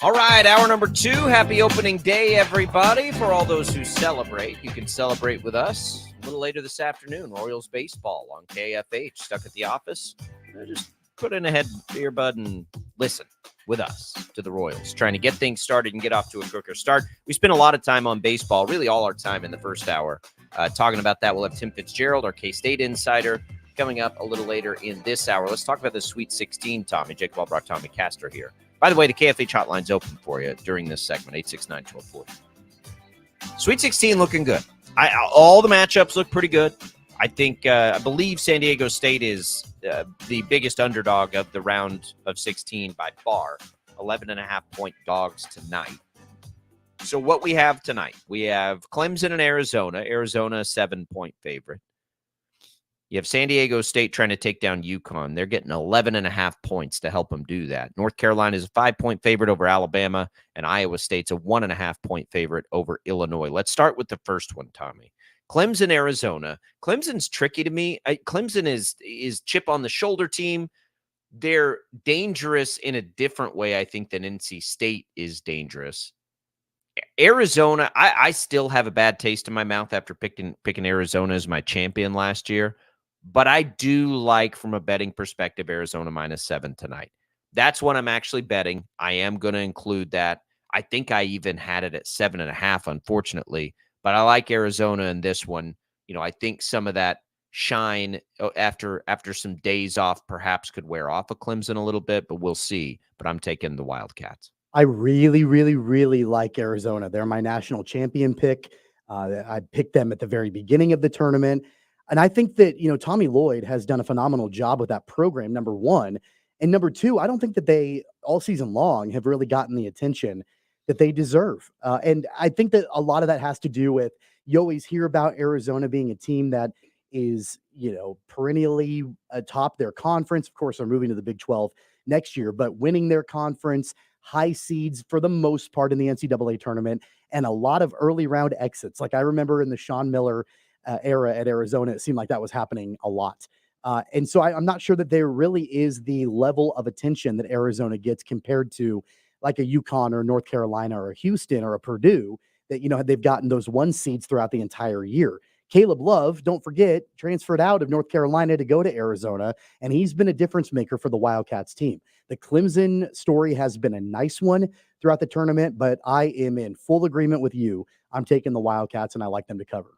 All right, hour number 2. Happy opening day, everybody. For all those who celebrate, you can celebrate with us a little later this afternoon. Orioles baseball on KFH. Stuck at the office? Just put in a earbud and listen with us to the Royals, trying to get things started and get off to a quicker start. We spent a lot of time on baseball, really all our time in the first hour, talking about that. We'll have Tim Fitzgerald, our K-State insider, coming up a little later in this hour. Let's talk about the Sweet 16, Tommy. Jacob Albracht, Tommy Castor here. By the way, the KFH hotline's open for you during this segment, 869-1240. Sweet 16 looking good. All the matchups look pretty good. I believe San Diego State is the biggest underdog of the round of 16 by far. 11.5-point dogs tonight. So what we have tonight, we have Clemson and Arizona. Arizona, a 7-point favorite. You have San Diego State trying to take down UConn. They're getting 11.5 points to help them do that. North Carolina is a 5-point favorite over Alabama, and Iowa State's a 1.5-point favorite over Illinois. Let's start with the first one, Tommy. Clemson, Arizona. Clemson's tricky to me. Clemson is chip on the shoulder team. They're dangerous in a different way, I think, than NC State is dangerous. Arizona, I still have a bad taste in my mouth after picking Arizona as my champion last year. But I do like, from a betting perspective, Arizona -7 tonight. That's what I'm actually betting. I am going to include that. I think I even had it at 7.5, unfortunately. But I like Arizona in this one. You know, I think some of that shine after some days off perhaps could wear off of Clemson a little bit, but we'll see. But I'm taking the Wildcats. I really, really, really like Arizona. They're my national champion pick. I picked them at the very beginning of the tournament. And I think that, Tommy Lloyd has done a phenomenal job with that program, number one. And number two, I don't think that they, all season long, have really gotten the attention that they deserve. And I think that a lot of that has to do with, you always hear about Arizona being a team that is, perennially atop their conference. Of course, they're moving to the Big 12 next year, but winning their conference, high seeds for the most part in the NCAA tournament, and a lot of early round exits. Like I remember in the Sean Miller era at Arizona, it seemed like that was happening a lot. And so I'm not sure that there really is the level of attention that Arizona gets compared to like a UConn or North Carolina or a Houston or a Purdue that, they've gotten those 1 seeds throughout the entire year. Caleb Love, don't forget, transferred out of North Carolina to go to Arizona, and he's been a difference maker for the Wildcats team. The Clemson story has been a nice one throughout the tournament, but I am in full agreement with you. I'm taking the Wildcats, and I like them to cover.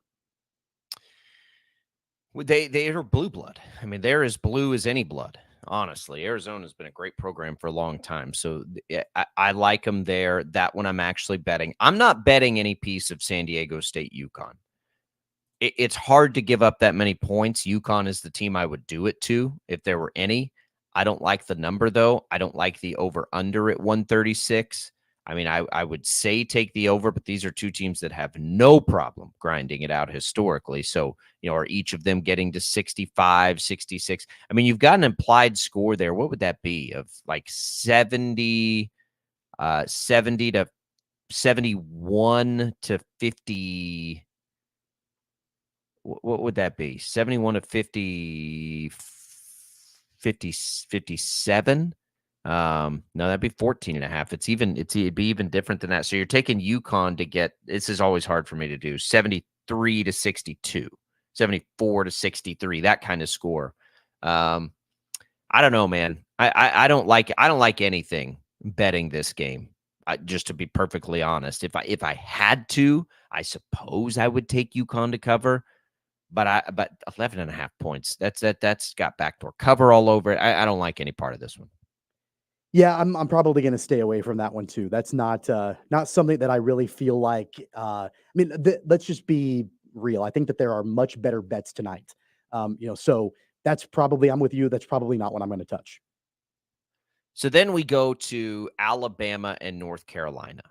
They are blue blood. I mean, they're as blue as any blood, honestly. Arizona's been a great program for a long time, so I like them there. That one I'm actually betting. I'm not betting any piece of San Diego State UConn. It's hard to give up that many points. UConn is the team I would do it to if there were any. I don't like the number, though. I don't like the over-under at 136. I mean, I would say take the over, but these are two teams that have no problem grinding it out historically. So, are each of them getting to 65, 66? I mean, you've got an implied score there. What would that be? Of like 70 to 71 to 50. What would that be? 71 to 50, 57? No, that'd be 14.5. It'd be even different than that. So you're taking UConn to get, this is always hard for me to do, 73 to 62, 74 to 63, that kind of score. I don't know, man. I don't like anything betting this game. Just to be perfectly honest, if I had to, I suppose I would take UConn to cover. But 11.5 points, that's got backdoor cover all over it. I don't like any part of this one. Yeah, I'm probably going to stay away from that one too. That's not something that I really feel like. Let's just be real. I think that there are much better bets tonight. So that's probably, I'm with you. That's probably not what I'm going to touch. So then we go to Alabama and North Carolina.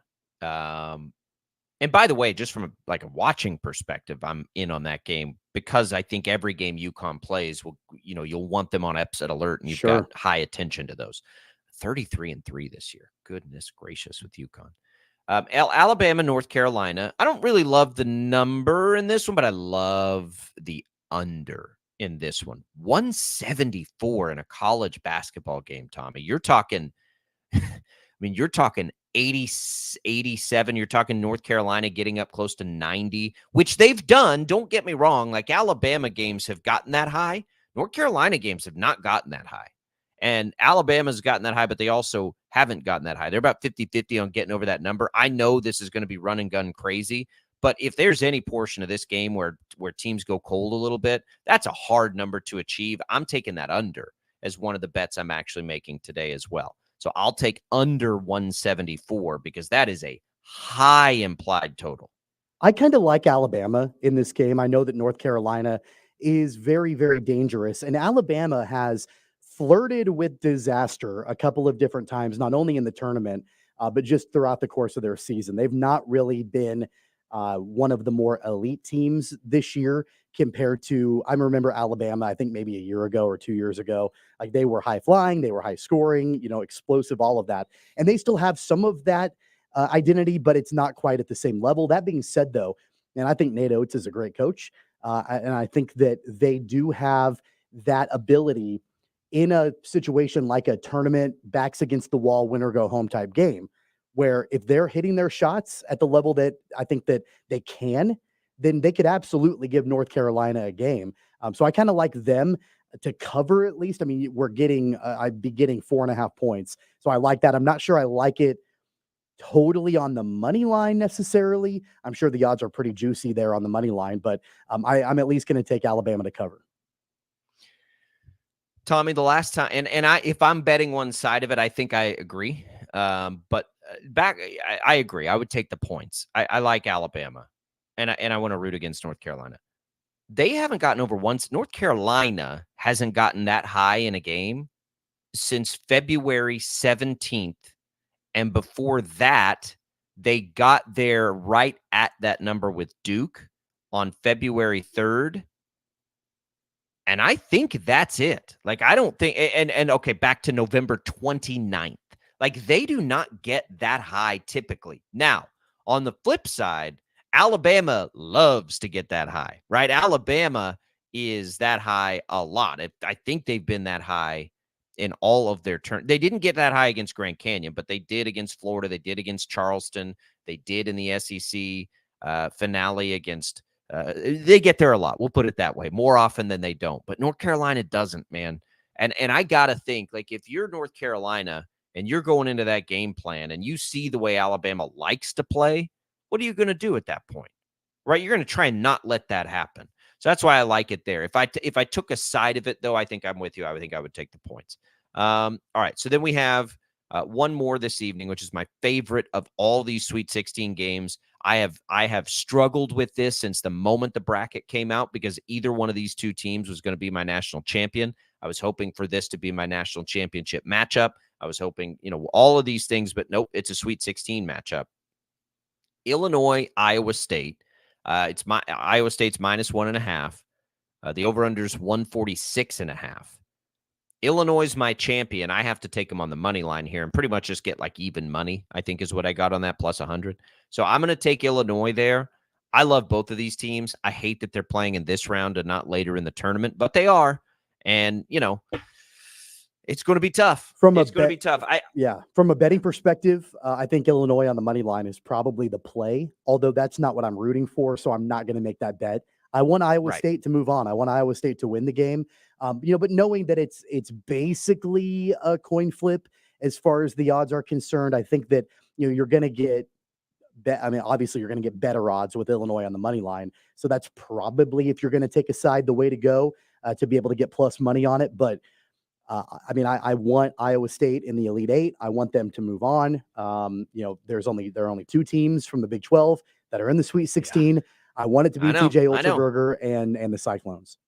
And by the way, just from a watching perspective, I'm in on that game because I think every game UConn plays will, you'll want them on upset alert, and you've got high attention to those. 33-3 this year. Goodness gracious with UConn. Alabama, North Carolina. I don't really love the number in this one, but I love the under in this one. 174 in a college basketball game, Tommy. You're talking, you're talking 80, 87. You're talking North Carolina getting up close to 90, which they've done. Don't get me wrong. Like Alabama games have gotten that high. North Carolina games have not gotten that high. And Alabama's gotten that high, but they also haven't gotten that high. They're about 50-50 on getting over that number. I know this is going to be run and gun crazy, but if there's any portion of this game where teams go cold a little bit, that's a hard number to achieve. I'm taking that under as one of the bets I'm actually making today as well. So I'll take under 174 because that is a high implied total. I kind of like Alabama in this game. I know that North Carolina is very, very dangerous, and Alabama has flirted with disaster a couple of different times, not only in the tournament, but just throughout the course of their season. They've not really been one of the more elite teams this year compared to, I remember Alabama, I think maybe a year ago or 2 years ago, like they were high flying, they were high scoring, explosive, all of that. And they still have some of that identity, but it's not quite at the same level. That being said, though, and I think Nate Oates is a great coach, and I think that they do have that ability in a situation like a tournament, backs against the wall, win or go home type game, where if they're hitting their shots at the level that I think that they can, then they could absolutely give North Carolina a game. So I kind of like them to cover at least. I mean, I'd be getting 4.5 points. So I like that. I'm not sure I like it totally on the money line necessarily. I'm sure the odds are pretty juicy there on the money line, but I'm at least going to take Alabama to cover. Tommy, the last time, and if I'm betting one side of it, I think I agree. But I agree. I would take the points. I like Alabama, and I want to root against North Carolina. They haven't gotten over once. North Carolina hasn't gotten that high in a game since February 17th, and before that, they got there right at that number with Duke on February 3rd. And I think that's it. Like, I don't think, and okay, back to November 29th. Like, they do not get that high typically. Now, on the flip side, Alabama loves to get that high, right? Alabama is that high a lot. I think they've been that high in all of their turn. They didn't get that high against Grand Canyon, but they did against Florida. They did against Charleston. They did in the SEC finale against they get there a lot. We'll put it that way, more often than they don't. But North Carolina doesn't, man. And I got to think, like, if you're North Carolina and you're going into that game plan and you see the way Alabama likes to play, what are you going to do at that point? Right? You're going to try and not let that happen. So that's why I like it there. If I took a side of it, though, I think I'm with you. I would think I would take the points. All right. So then we have one more this evening, which is my favorite of all these Sweet 16 games. I have struggled with this since the moment the bracket came out because either one of these two teams was going to be my national champion. I was hoping for this to be my national championship matchup. I was hoping, all of these things, but nope, it's a Sweet 16 matchup. Illinois, Iowa State. It's Iowa State's -1.5. The over-under is 146.5. Illinois is my champion. I have to take them on the money line here and pretty much just get like even money, I think is what I got on that, plus 100. So I'm going to take Illinois there. I love both of these teams. I hate that they're playing in this round and not later in the tournament, but they are. And, it's going to be tough. It's going to be tough. From a betting perspective, I think Illinois on the money line is probably the play, although that's not what I'm rooting for, so I'm not going to make that bet. I want Iowa State to move on. I want Iowa State to win the game. But knowing that it's basically a coin flip as far as the odds are concerned, I think that you're going to get obviously you're going to get better odds with Illinois on the money line. So that's probably, if you're going to take a side, the way to go to be able to get plus money on it. But I want Iowa State in the Elite Eight. I want them to move on. There are only two teams from the Big 12 that are in the Sweet 16. Yeah. I want it to be TJ Ulterberger and the Cyclones.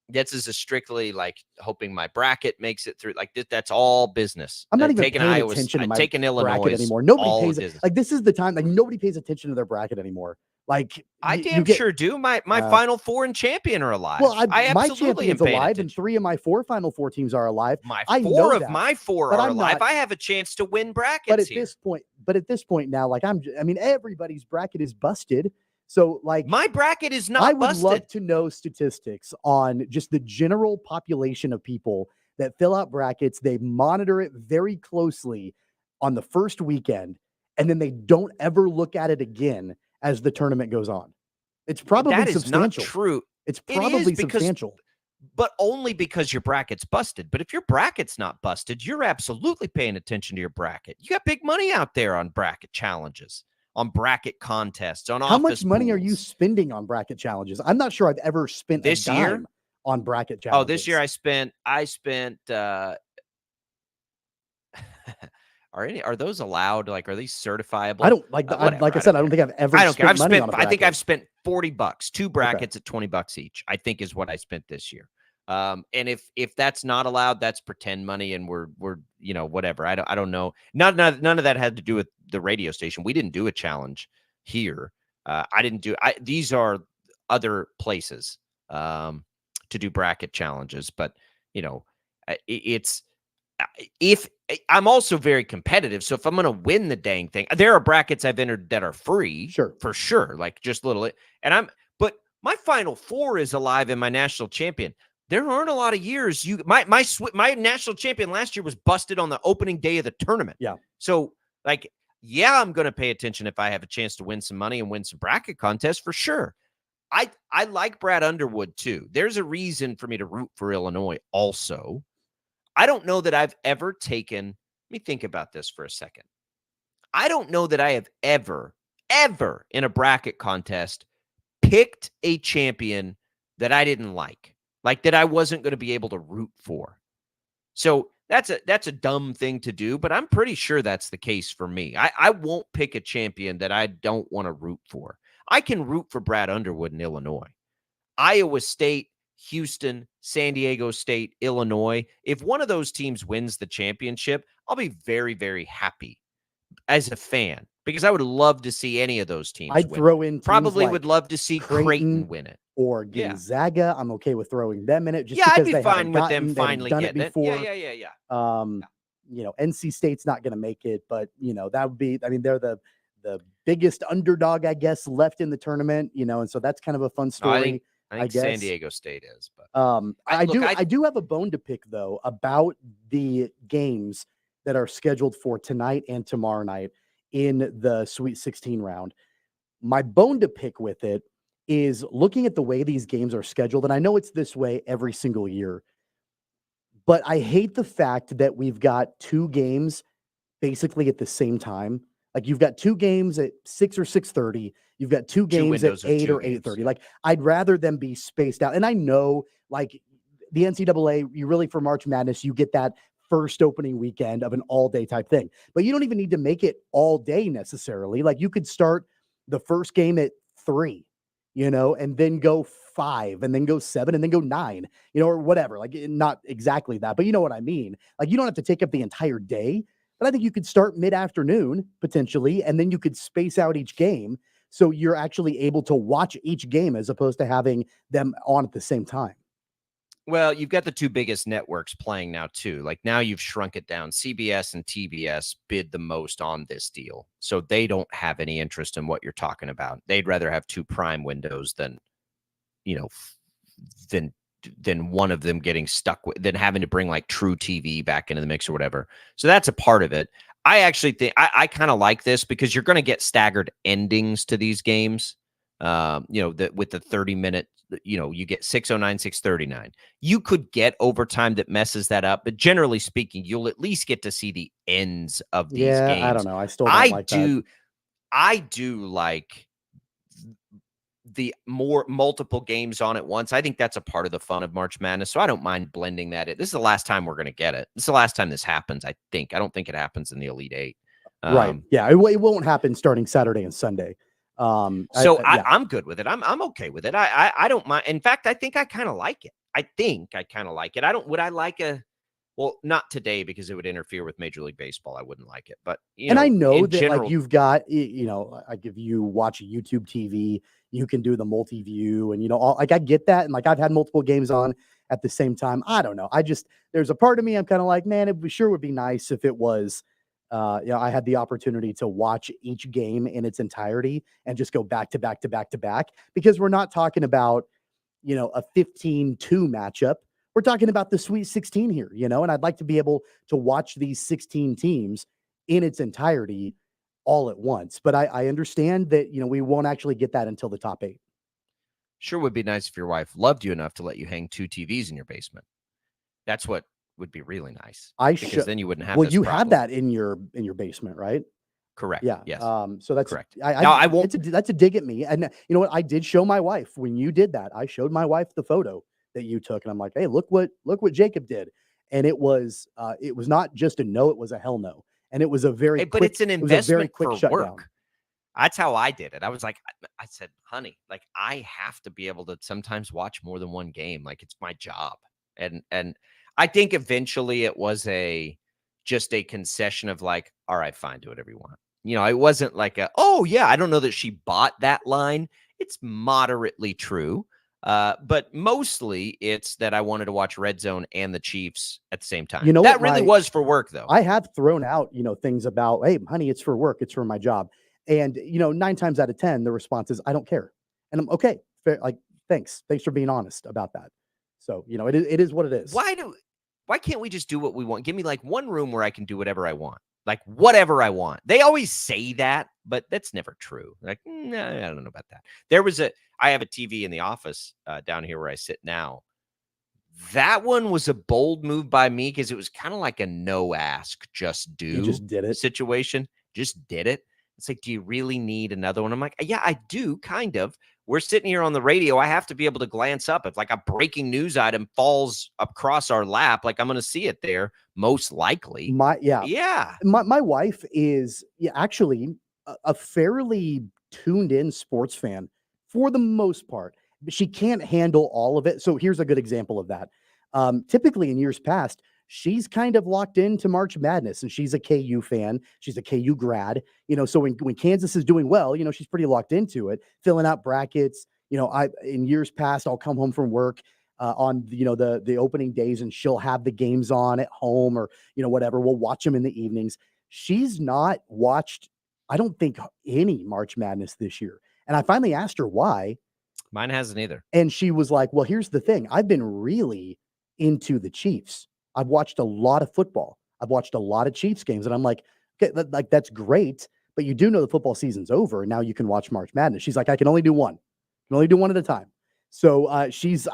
This is a strictly like hoping my bracket makes it through. Like that's all business. I'm not even taking attention to my taking Illinois bracket anymore. Nobody pays like this is the time. Like nobody pays attention to their bracket anymore. Like I you damn get sure do. My Final Four and champion are alive. well, I my absolutely am champion's paying alive, and attention. 3 of my 4 Final Four teams are alive. My I four know of that, my four but are I'm alive. not. I have a chance to win But brackets here. at this point now, like I mean, everybody's bracket is busted. So like My bracket is I not would busted. love to know statistics on just the general population of people that fill out brackets. They monitor it very closely on the first weekend, and then they don't ever look at it again as the tournament goes on. It's probably That is substantial. not true. It's It is probably because substantial. but only because your bracket's busted. But if your bracket's not busted, you're absolutely paying attention to your bracket. You got big money out there on bracket challenges, on bracket contests, on How office much money are you pools. spending on bracket challenges? I'm not sure I've ever spent This a year? dime on bracket Oh, challenges. this year I spent are those allowed? Like, are these certifiable? I don't like Whatever, like I said, I don't think I've ever I don't care. spent money on a I think bracket. I've spent $40, 2 brackets at $20 each, I think is what I spent this year. And if that's not allowed, that's pretend money, and we're whatever. I don't know. None of that had to do with the radio station. We didn't do a challenge here. I didn't do. These are other places to do bracket challenges, but it's if I'm also very competitive. So if I'm going to win the dang thing, there are brackets I've entered that are free, for sure, like just little. But my Final Four is alive in my national champion. There aren't a lot of years my national champion last year was busted on the opening day of the tournament. Yeah. So like, yeah, I'm going to pay attention if I have a chance to win some money and win some bracket contests for sure. I like Brad Underwood too. There's a reason for me to root for Illinois also. I don't know that I've ever taken, let me think about this for a second. I don't know that I have ever in a bracket contest picked a champion that I didn't like that I wasn't going to be able to root for. So that's a dumb thing to do, but I'm pretty sure that's the case for me. I won't pick a champion that I don't want to root for. I can root for Brad Underwood in Illinois. Iowa State, Houston, San Diego State, Illinois. If one of those teams wins the championship, I'll be very, very happy as a fan because I would love to see any of those teams I'd win. throw in Probably like would love to see Creighton win it. Or Gonzaga. Yeah. I'm okay with throwing them in it just I'd because be they fine with haven't them finally done getting it before. Yeah. NC State's not going to make it, but that would be. I mean, they're the biggest underdog, I guess, left in the tournament. And so that's kind of a fun story. I think guess. San Diego State is, but I do have a bone to pick though about the games that are scheduled for tonight and tomorrow night in the Sweet 16 round. My bone to pick with it is looking at the way these games are scheduled, and I know it's this way every single year, but I hate the fact that we've got 2 games basically at the same time. Like you've got 2 games at 6 or 6:30. You've got 2 games at 8 or 8:30. Like I'd rather them be spaced out. And I know, like the NCAA, you really for March Madness, you get that first opening weekend of an all-day type thing, but you don't even need to make it all day necessarily. Like you could start the first game at 3, and then go 5, and then go 7, and then go 9, or whatever. Like not exactly that, but you know what I mean. Like you don't have to take up the entire day. But I think you could start mid-afternoon potentially, and then you could space out each game so you're actually able to watch each game as opposed to having them on at the same time. Well, you've got the 2 biggest networks playing now too. Like now you've shrunk it down. CBS and TBS bid the most on this deal. So they don't have any interest in what you're talking about. They'd rather have 2 prime windows than one of them getting stuck with, than having to bring like True TV back into the mix or whatever. So that's a part of it. I actually think I kind of like this because you're going to get staggered endings to these games. With the 30-minute, you get 6:09, 6:39. You could get overtime that messes that up, but generally speaking, you'll at least get to see the ends of these games. I don't know. I still don't like that. I do like the more multiple games on at once. I think that's a part of the fun of March Madness. So I don't mind blending that in. This is the last time we're going to get it. This is the last time this happens. I don't think it happens in the Elite 8. Right. Yeah. It won't happen starting Saturday and Sunday. I'm good with it. I'm okay with it. I don't mind. In fact, I think I kind of like it. Would I like Well, not today because it would interfere with Major League Baseball. I wouldn't like it. But, And I know in that like general, you've got, like if you watch YouTube TV, you can do the multi-view and all like I get that. And like I've had multiple games on at the same time. I don't know. There's a part of me I'm kind of like, man, sure would be nice if it was I had the opportunity to watch each game in its entirety and just go back to back to back to back because we're not talking about, a 15-2 matchup. We're talking about the Sweet 16 here, and I'd like to be able to watch these 16 teams in its entirety all at once. But I understand that, we won't actually get that until the top 8. sure would be nice if your wife loved you enough to let you hang 2 TVs in your basement. That's what would be really nice. Because then you wouldn't have well, this you problem. have that in your basement, right? Correct. Yeah. Yes. So that's correct. I won't. That's a dig at me. And you know what? I did show my wife when you did that. I showed my wife the photo that you took, and I'm like, hey, look what Jacob did. And it was not just a no, it was a hell no. And it was a very Hey, quick, but it's an investment quick for shutdown. work. That's how I did it. I was like, I said, honey, like I have to be able to sometimes watch more than one game. Like it's my job. And I think eventually it was just a concession of like, all right, fine, do whatever you want. It wasn't like oh yeah, I don't know that she bought that line. It's moderately true. But mostly it's that I wanted to watch Red Zone and the Chiefs at the same time. That really was for work though. I have thrown out, things about, hey, honey, it's for work. It's for my job. And, 9 times out of 10, the response is, I don't care. And I'm okay. Fair, like, thanks. Thanks for being honest about that. So, it is what it is. Why can't we just do what we want? Give me like one room where I can do whatever I want. Like whatever I want. They always say that, but that's never true. Like, nah, I don't know about that. I have a TV in the office down here where I sit now. That one was a bold move by me because it was kind of like a no ask, just do. You just did it. Situation. Just did it. It's like, do you really need another one? I'm like, yeah, I do, kind of. We're sitting here on the radio. I have to be able to glance up. If like a breaking news item falls across our lap, like I'm going to see it there, most likely. My wife is actually a fairly tuned in sports fan for the most part. She can't handle all of it. So here's a good example of that. Typically in years past, she's kind of locked into March Madness, and she's a KU fan. She's a KU grad, so when Kansas is doing well, she's pretty locked into it, filling out brackets. In years past, I'll come home from work on, the opening days, and she'll have the games on at home or, whatever. We'll watch them in the evenings. She's not watched, I don't think, any March Madness this year. And I finally asked her why. Mine hasn't either. And she was like, well, here's the thing. I've been really into the Chiefs. I've watched a lot of football. I've watched a lot of Chiefs games. And I'm like, okay, that's great. But you do know the football season's over. And now you can watch March Madness. She's like, I can only do one. I can only do one at a time. So I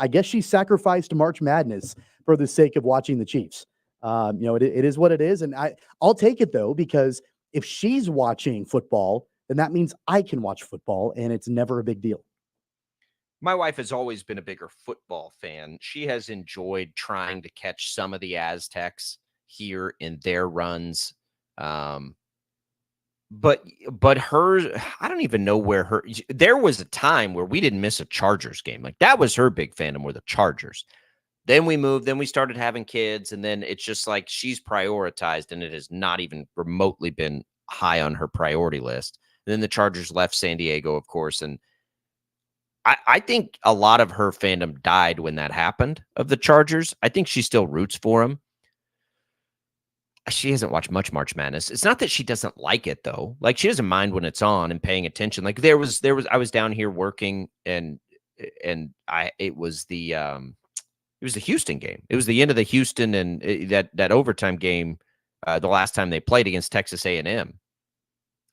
guess she sacrificed March Madness for the sake of watching the Chiefs. It is what it is. And I'll take it, though, because if she's watching football, then that means I can watch football. And it's never a big deal. My wife has always been a bigger football fan. She has enjoyed trying to catch some of the Aztecs here in their runs. But her, I don't even know there was a time where we didn't miss a Chargers game. Like that was her big fandom, were the Chargers. Then we moved, then we started having kids, and then it's just like she's prioritized, and it has not even remotely been high on her priority list. And then the Chargers left San Diego, of course, and I think a lot of her fandom died when that happened of the Chargers. I think she still roots for them. She hasn't watched much March Madness. It's not that she doesn't like it though. Like she doesn't mind when it's on and paying attention. Like I was down here working it was the Houston game. It was the end of the Houston and that overtime game the last time they played against Texas A&M.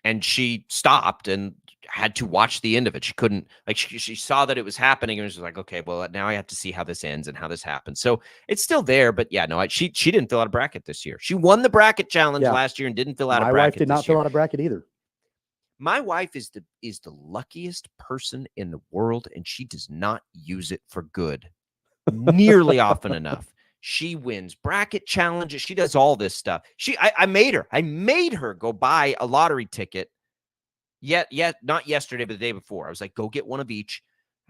And she stopped and had to watch the end of it. She couldn't, like, she saw that it was happening and was like, okay, well, now I have to see how this ends and how this happens. So it's still there, but yeah, no, she didn't fill out a bracket this year. She won the bracket challenge last year and didn't fill out a bracket. My wife did not fill out a bracket either. My wife is the luckiest person in the world, and she does not use it for good nearly often enough. She wins bracket challenges. She does all this stuff. I made her go buy a lottery ticket. Yet, not yesterday, but the day before. I was like, go get one of each.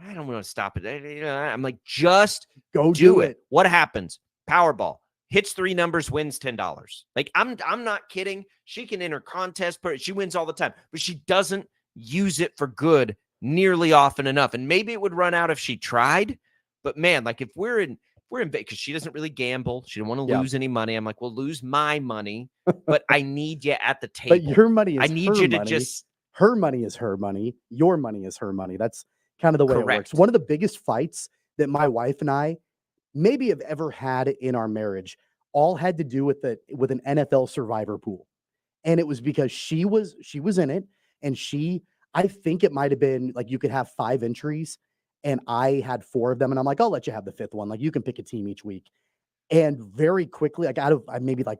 I don't want to stop it. I'm like, just go do it. What happens? Powerball. hits 3 numbers, wins $10. Like I'm not kidding. She can enter contest, but she wins all the time, but she doesn't use it for good nearly often enough. And maybe it would run out if she tried. But man, like if we're in because she doesn't really gamble. She don't want to lose any money. I'm like, well, lose my money, but I need you at the table. But your money is I need her you to money. just Her money is her money. Your money is her money. That's kind of the way it Correct. works. One of the biggest fights that my wife and I maybe have ever had in our marriage all had to do with an NFL survivor pool. And it was because she was in it, and I think it might have been like you could have 5 entries, and I had 4 of them, and I'm like, I'll let you have the 5th one. Like, you can pick a team each week. And very quickly, like out of maybe like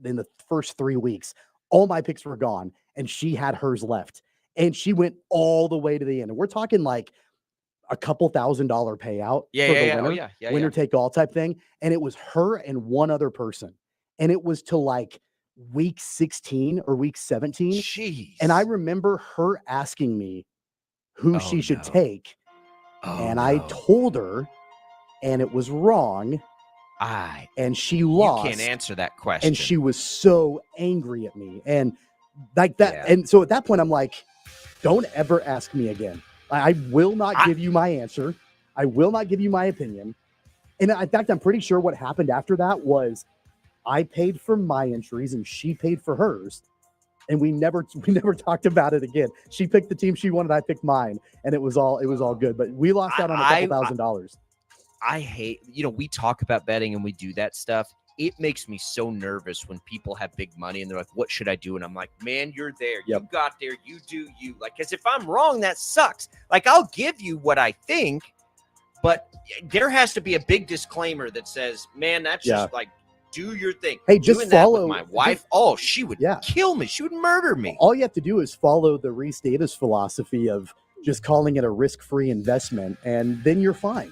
in the first 3 weeks, all my picks were gone, and she had hers left, and she went all the way to the end. And we're talking like a couple $1,000 payout for the winner, Oh, yeah. winner take all type thing. And it was her and one other person, and it was to like week 16 or week 17. Jeez. And I remember her asking me who she should take, and I told her, and it was wrong. And she lost. You can't answer that question. And she was so angry at me. And like that. Yeah. And so at that point, I'm like, don't ever ask me again. I will not give you my answer. I will not give you my opinion. And in fact, I'm pretty sure what happened after that was I paid for my entries and she paid for hers. And we never talked about it again. She picked the team she wanted, I picked mine, and it was all good. But we lost out on a couple $1,000. I hate, we talk about betting and we do that stuff. It makes me so nervous when people have big money and they're like, what should I do? And I'm like, man, you're there. Yep. You got there. You do you. Like, because if I'm wrong, that sucks. Like, I'll give you what I think, but there has to be a big disclaimer that says, man, that's just like, do your thing. Hey, just Doing follow that with my wife. She would kill me. She would murder me. All you have to do is follow the Reese Davis philosophy of just calling it a risk-free investment, and then you're fine.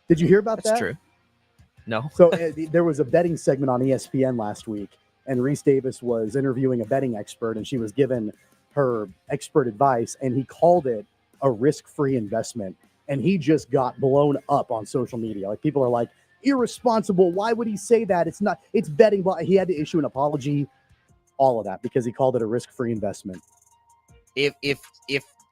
Did you hear about that? That's true. No. So there was a betting segment on ESPN last week, and Reese Davis was interviewing a betting expert, and she was given her expert advice, and he called it a risk-free investment. And he just got blown up on social media. Like, people are like, irresponsible. Why would he say that? It's betting. He had to issue an apology, all of that, because he called it a risk-free investment. If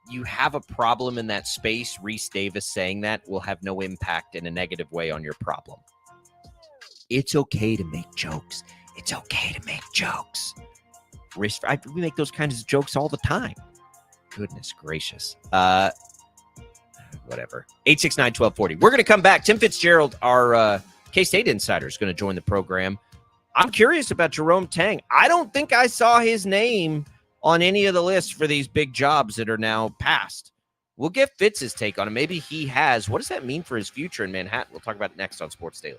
you have a problem in that space, Reese Davis saying that will have no impact in a negative way on your problem. It's okay to make jokes. It's okay to make jokes. We make those kinds of jokes all the time. Goodness gracious. Whatever. 869-1240. We're going to come back. Tim Fitzgerald, our K-State insider, is going to join the program. I'm curious about Jerome Tang. I don't think I saw his name on any of the lists for these big jobs that are now passed. We'll get Fitz's take on it. Maybe he has. What does that mean for his future in Manhattan? We'll talk about it next on Sports Daily.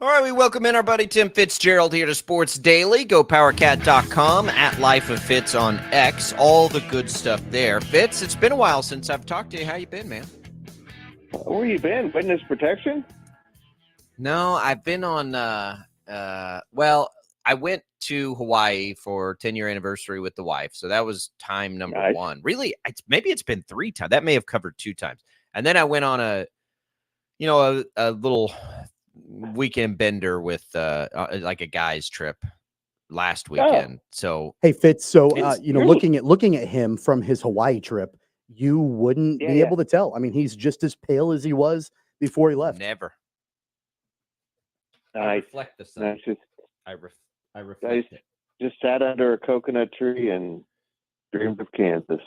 All right, we welcome in our buddy Tim Fitzgerald here to Sports Daily. GoPowerCat.com, at Life of Fitz on X. All the good stuff there. Fitz, it's been a while since I've talked to you. How you been, man? Where you been? Witness protection? No, I've been on, well, I went to Hawaii for 10-year anniversary with the wife. So that was time number Nice. one. Really, maybe it's been 3 times. That may have covered 2 times. And then I went on a little weekend bender with like a guy's trip last weekend. So Hey Fitz, so It's- looking at him from his Hawaii trip, you wouldn't be able to tell. I mean, he's just as pale as he was before he left. never. I Nice. reflect the sun. Nice. I reflect it. Just sat under a coconut tree and dreamed of Kansas.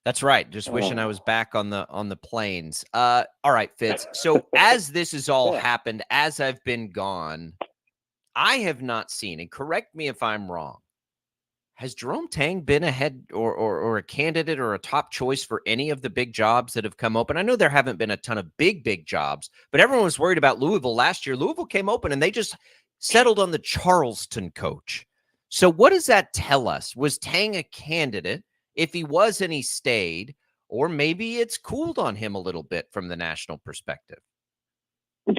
That's right. Just wishing I was back on the plains. All right, Fitz. So as this has all happened, as I've been gone, I have not seen, and correct me if I'm wrong, has Jerome Tang been ahead or a candidate or a top choice for any of the big jobs that have come open? I know there haven't been a ton of big jobs, but everyone was worried about Louisville last year. Louisville came open and they just settled on the Charleston coach. So what does that tell us? Was Tang a candidate? If he was and he stayed, or maybe it's cooled on him a little bit from the national perspective.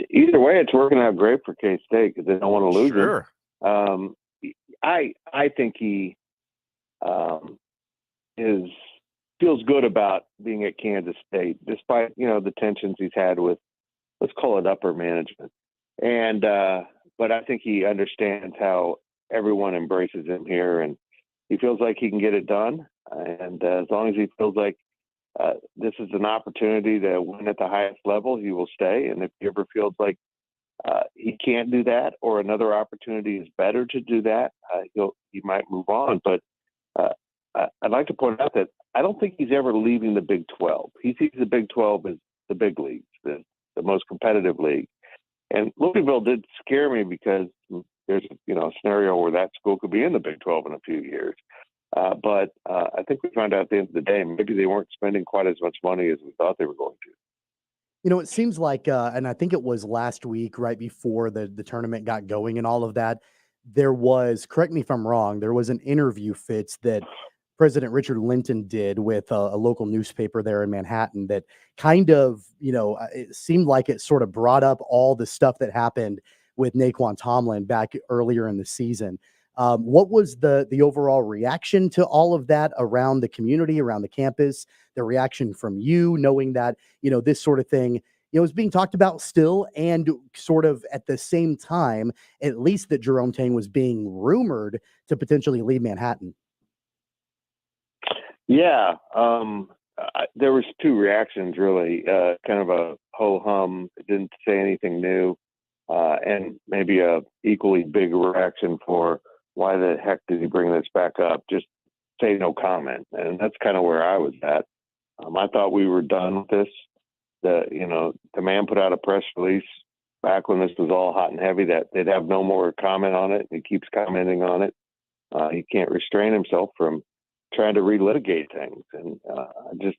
Either way, it's working out great for K-State because they don't want to lose Sure. him. I think he feels good about being at Kansas State, despite the tensions he's had with, let's call it, upper management. And but I think he understands how everyone embraces him here, and he feels like he can get it done. And as long as he feels like this is an opportunity to win at the highest level, he will stay. And if he ever feels like he can't do that, or another opportunity is better to do that, he might move on. But I'd like to point out that I don't think he's ever leaving the Big 12. He sees the Big 12 as the big leagues, the most competitive league. And Louisville did scare me because there's a scenario where that school could be in the Big 12 in a few years. But I think we found out at the end of the day, maybe they weren't spending quite as much money as we thought they were going to. It seems like, and I think it was last week, right before the tournament got going and all of that, there was, correct me if I'm wrong, there was an interview, Fitz, that President Richard Linton did with a local newspaper there in Manhattan that kind of, it seemed like it sort of brought up all the stuff that happened with Naquan Tomlin back earlier in the season. What was the overall reaction to all of that around the community, around the campus, the reaction from you, knowing that, this sort of thing, is being talked about still, and sort of at the same time, at least that Jerome Tang was being rumored to potentially leave Manhattan? Yeah. There was 2 reactions, really, kind of a ho-hum, didn't say anything new. and maybe a equally big reaction for why the heck did he bring this back up? Just say no comment. And that's kind of where I was at. I thought we were done with this. The man put out a press release back when this was all hot and heavy that they'd have no more comment on it. He keeps commenting on it. He can't restrain himself from trying to relitigate things. And it's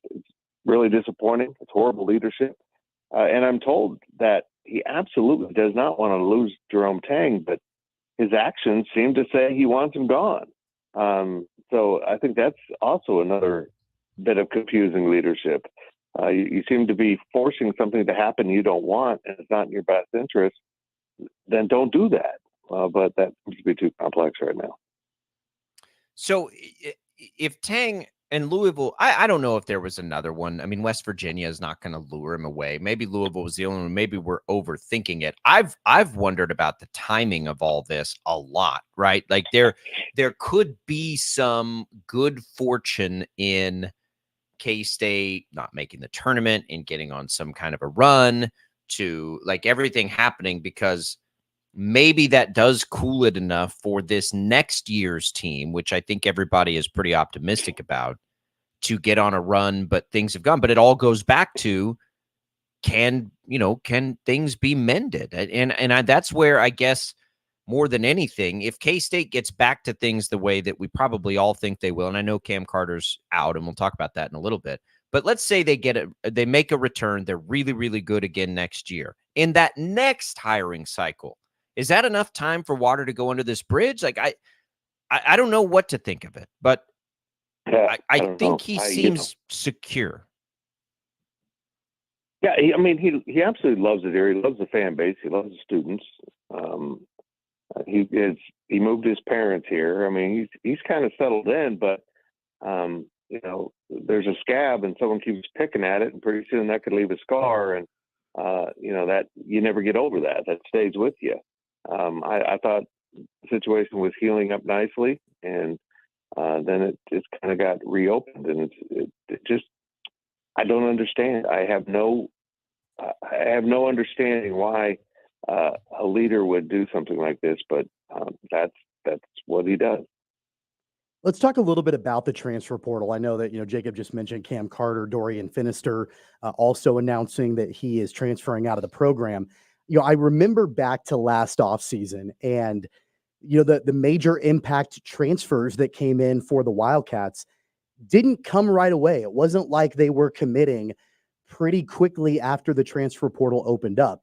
really disappointing. It's horrible leadership. And I'm told that he absolutely does not want to lose Jerome Tang, but his actions seem to say he wants him gone. So I think that's also another bit of confusing leadership. You seem to be forcing something to happen you don't want, and it's not in your best interest. Then don't do that. But that seems to be too complex right now. So if Tang and Louisville, I don't know if there was another one. I mean, West Virginia is not going to lure him away. Maybe Louisville was the only one. Maybe we're overthinking it. I've wondered about the timing of all this a lot, right? Like there could be some good fortune in K-State not making the tournament and getting on some kind of a run to like everything happening, because maybe that does cool it enough for this next year's team, which I think everybody is pretty optimistic about, to get on a run, but things have gone. But it all goes back to, can things be mended? And that's where I guess more than anything, if K-State gets back to things the way that we probably all think they will, and I know Cam Carter's out, and we'll talk about that in a little bit, but let's say they make a return, they're really, really good again next year. In that next hiring cycle, is that enough time for water to go under this bridge? Like I don't know what to think of it, but Yeah, I don't think know. he seems secure. Yeah, he absolutely loves it here. He loves the fan base. He loves the students. He moved his parents here. I mean, he's kind of settled in, but there's a scab and someone keeps picking at it, and pretty soon that could leave a scar, and that you never get over that. That stays with you. I thought the situation was healing up nicely, and then it just kind of got reopened, and it just, I don't understand. I have no understanding why a leader would do something like this, but that's what he does. Let's talk a little bit about the transfer portal. I know that, Jacob just mentioned Cam Carter, Dorian Finister, also announcing that he is transferring out of the program. I remember back to last offseason and, the major impact transfers that came in for the Wildcats didn't come right away. It wasn't like they were committing pretty quickly after the transfer portal opened up.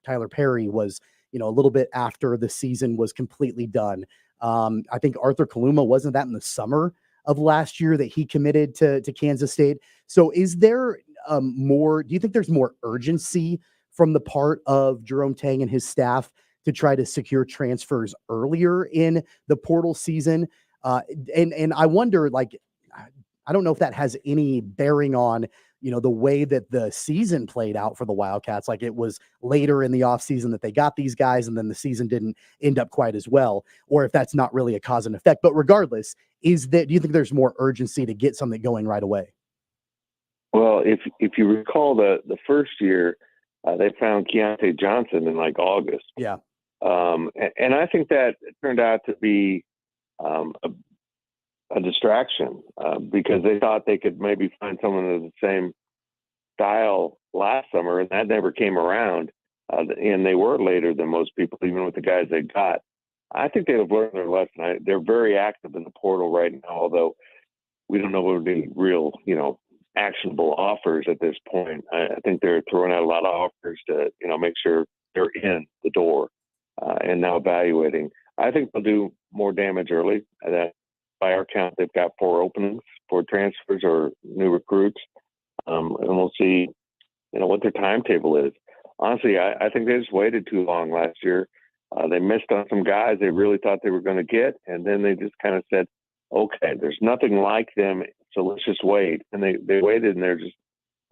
Tyler Perry was, a little bit after the season was completely done. I think Arthur Kaluma, wasn't that in the summer of last year that he committed to Kansas State? So is there do you think there's more urgency from the part of Jerome Tang and his staff to try to secure transfers earlier in the portal season? And I wonder, I don't know if that has any bearing on, the way that the season played out for the Wildcats. Like it was later in the offseason that they got these guys, and then the season didn't end up quite as well, or if that's not really a cause and effect. But regardless, do you think there's more urgency to get something going right away? Well, if you recall the first year, they found Keontae Johnson in like August. Yeah. And I think that turned out to be a distraction because they thought they could maybe find someone of the same style last summer, and that never came around. And they were later than most people, even with the guys they got. I think they've learned their lesson. They're very active in the portal right now, although we don't know what would be real, actionable offers at this point. I think they're throwing out a lot of offers to, make sure they're in the door and now evaluating. I think they'll do more damage early. That, by our count, they've got 4 openings for transfers or new recruits, and we'll see, what their timetable is. Honestly, I think they just waited too long last year. They missed on some guys they really thought they were going to get, and then they just kind of said, okay, there's nothing like them, so let's just wait. And they waited, and there just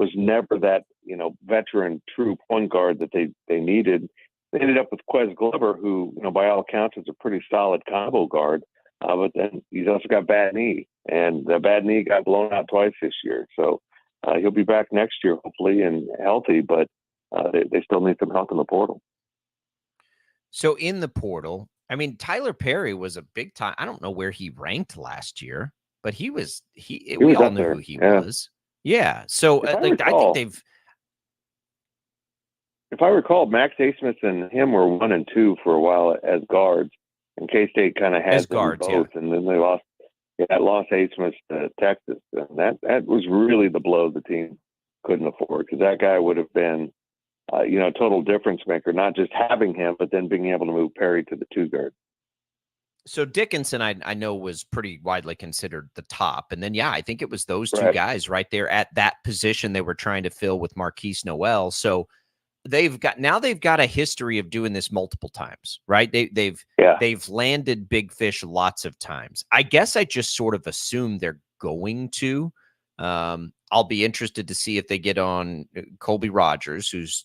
was never that, veteran true point guard that they needed. They ended up with Quez Glover, who, by all accounts, is a pretty solid combo guard, but then he's also got bad knee, and the bad knee got blown out twice this year. So he'll be back next year, hopefully, and healthy, but they still need some help in the portal. So in the portal, I mean, Tyler Perry was a big time. I don't know where he ranked last year, but He we was all up knew there. who he Yeah. was. Yeah. So If I like I think recall, they've Max Asmus and him were 1 and 2 for a while as guards, and K-State kind of as had them guards, yeah. both, and then they lost. Yeah, lost Asmus to Texas, and that was really the blow the team couldn't afford, because that guy would have been, a total difference maker, not just having him, but then being able to move Perry to the 2 guard. So Dickinson, I know, was pretty widely considered the top. And then, yeah, I think it was those two Right. guys right there at that position they were trying to fill with Marquise Noel. So they've got a history of doing this multiple times, right? They've landed big fish lots of times. I guess I just sort of assume they're going to. I'll be interested to see if they get on Colby Rogers, who's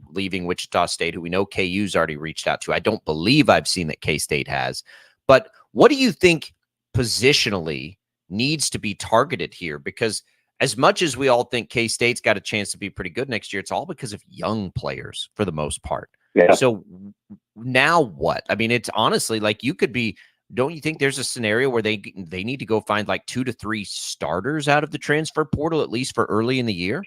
leaving Wichita State, who we know KU's already reached out to. I don't believe I've seen that K-State has. But what do you think positionally needs to be targeted here? Because as much as we all think K-State's got a chance to be pretty good next year, it's all because of young players for the most part. Yeah. So now what? I mean, it's honestly like you could be. Don't you think there's a scenario where they need to go find like 2 to 3 starters out of the transfer portal, at least for early in the year?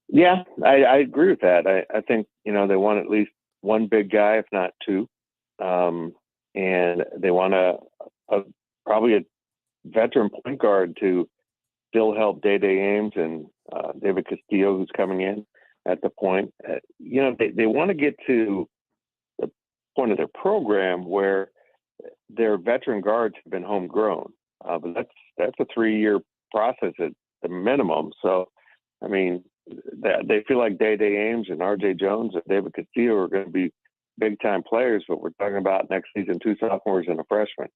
Yeah, I agree with that. I think, they want at least one big guy, if not 2. And they want probably a veteran point guard to still help Day Ames and David Castillo, who's coming in at the point. They want to get to the point of their program where their veteran guards have been homegrown, but that's a 3-year process at the minimum. So, I mean, they feel like Day Ames and R.J. Jones and David Castillo are going to be big-time players, but we're talking about next season 2 sophomores and a freshman.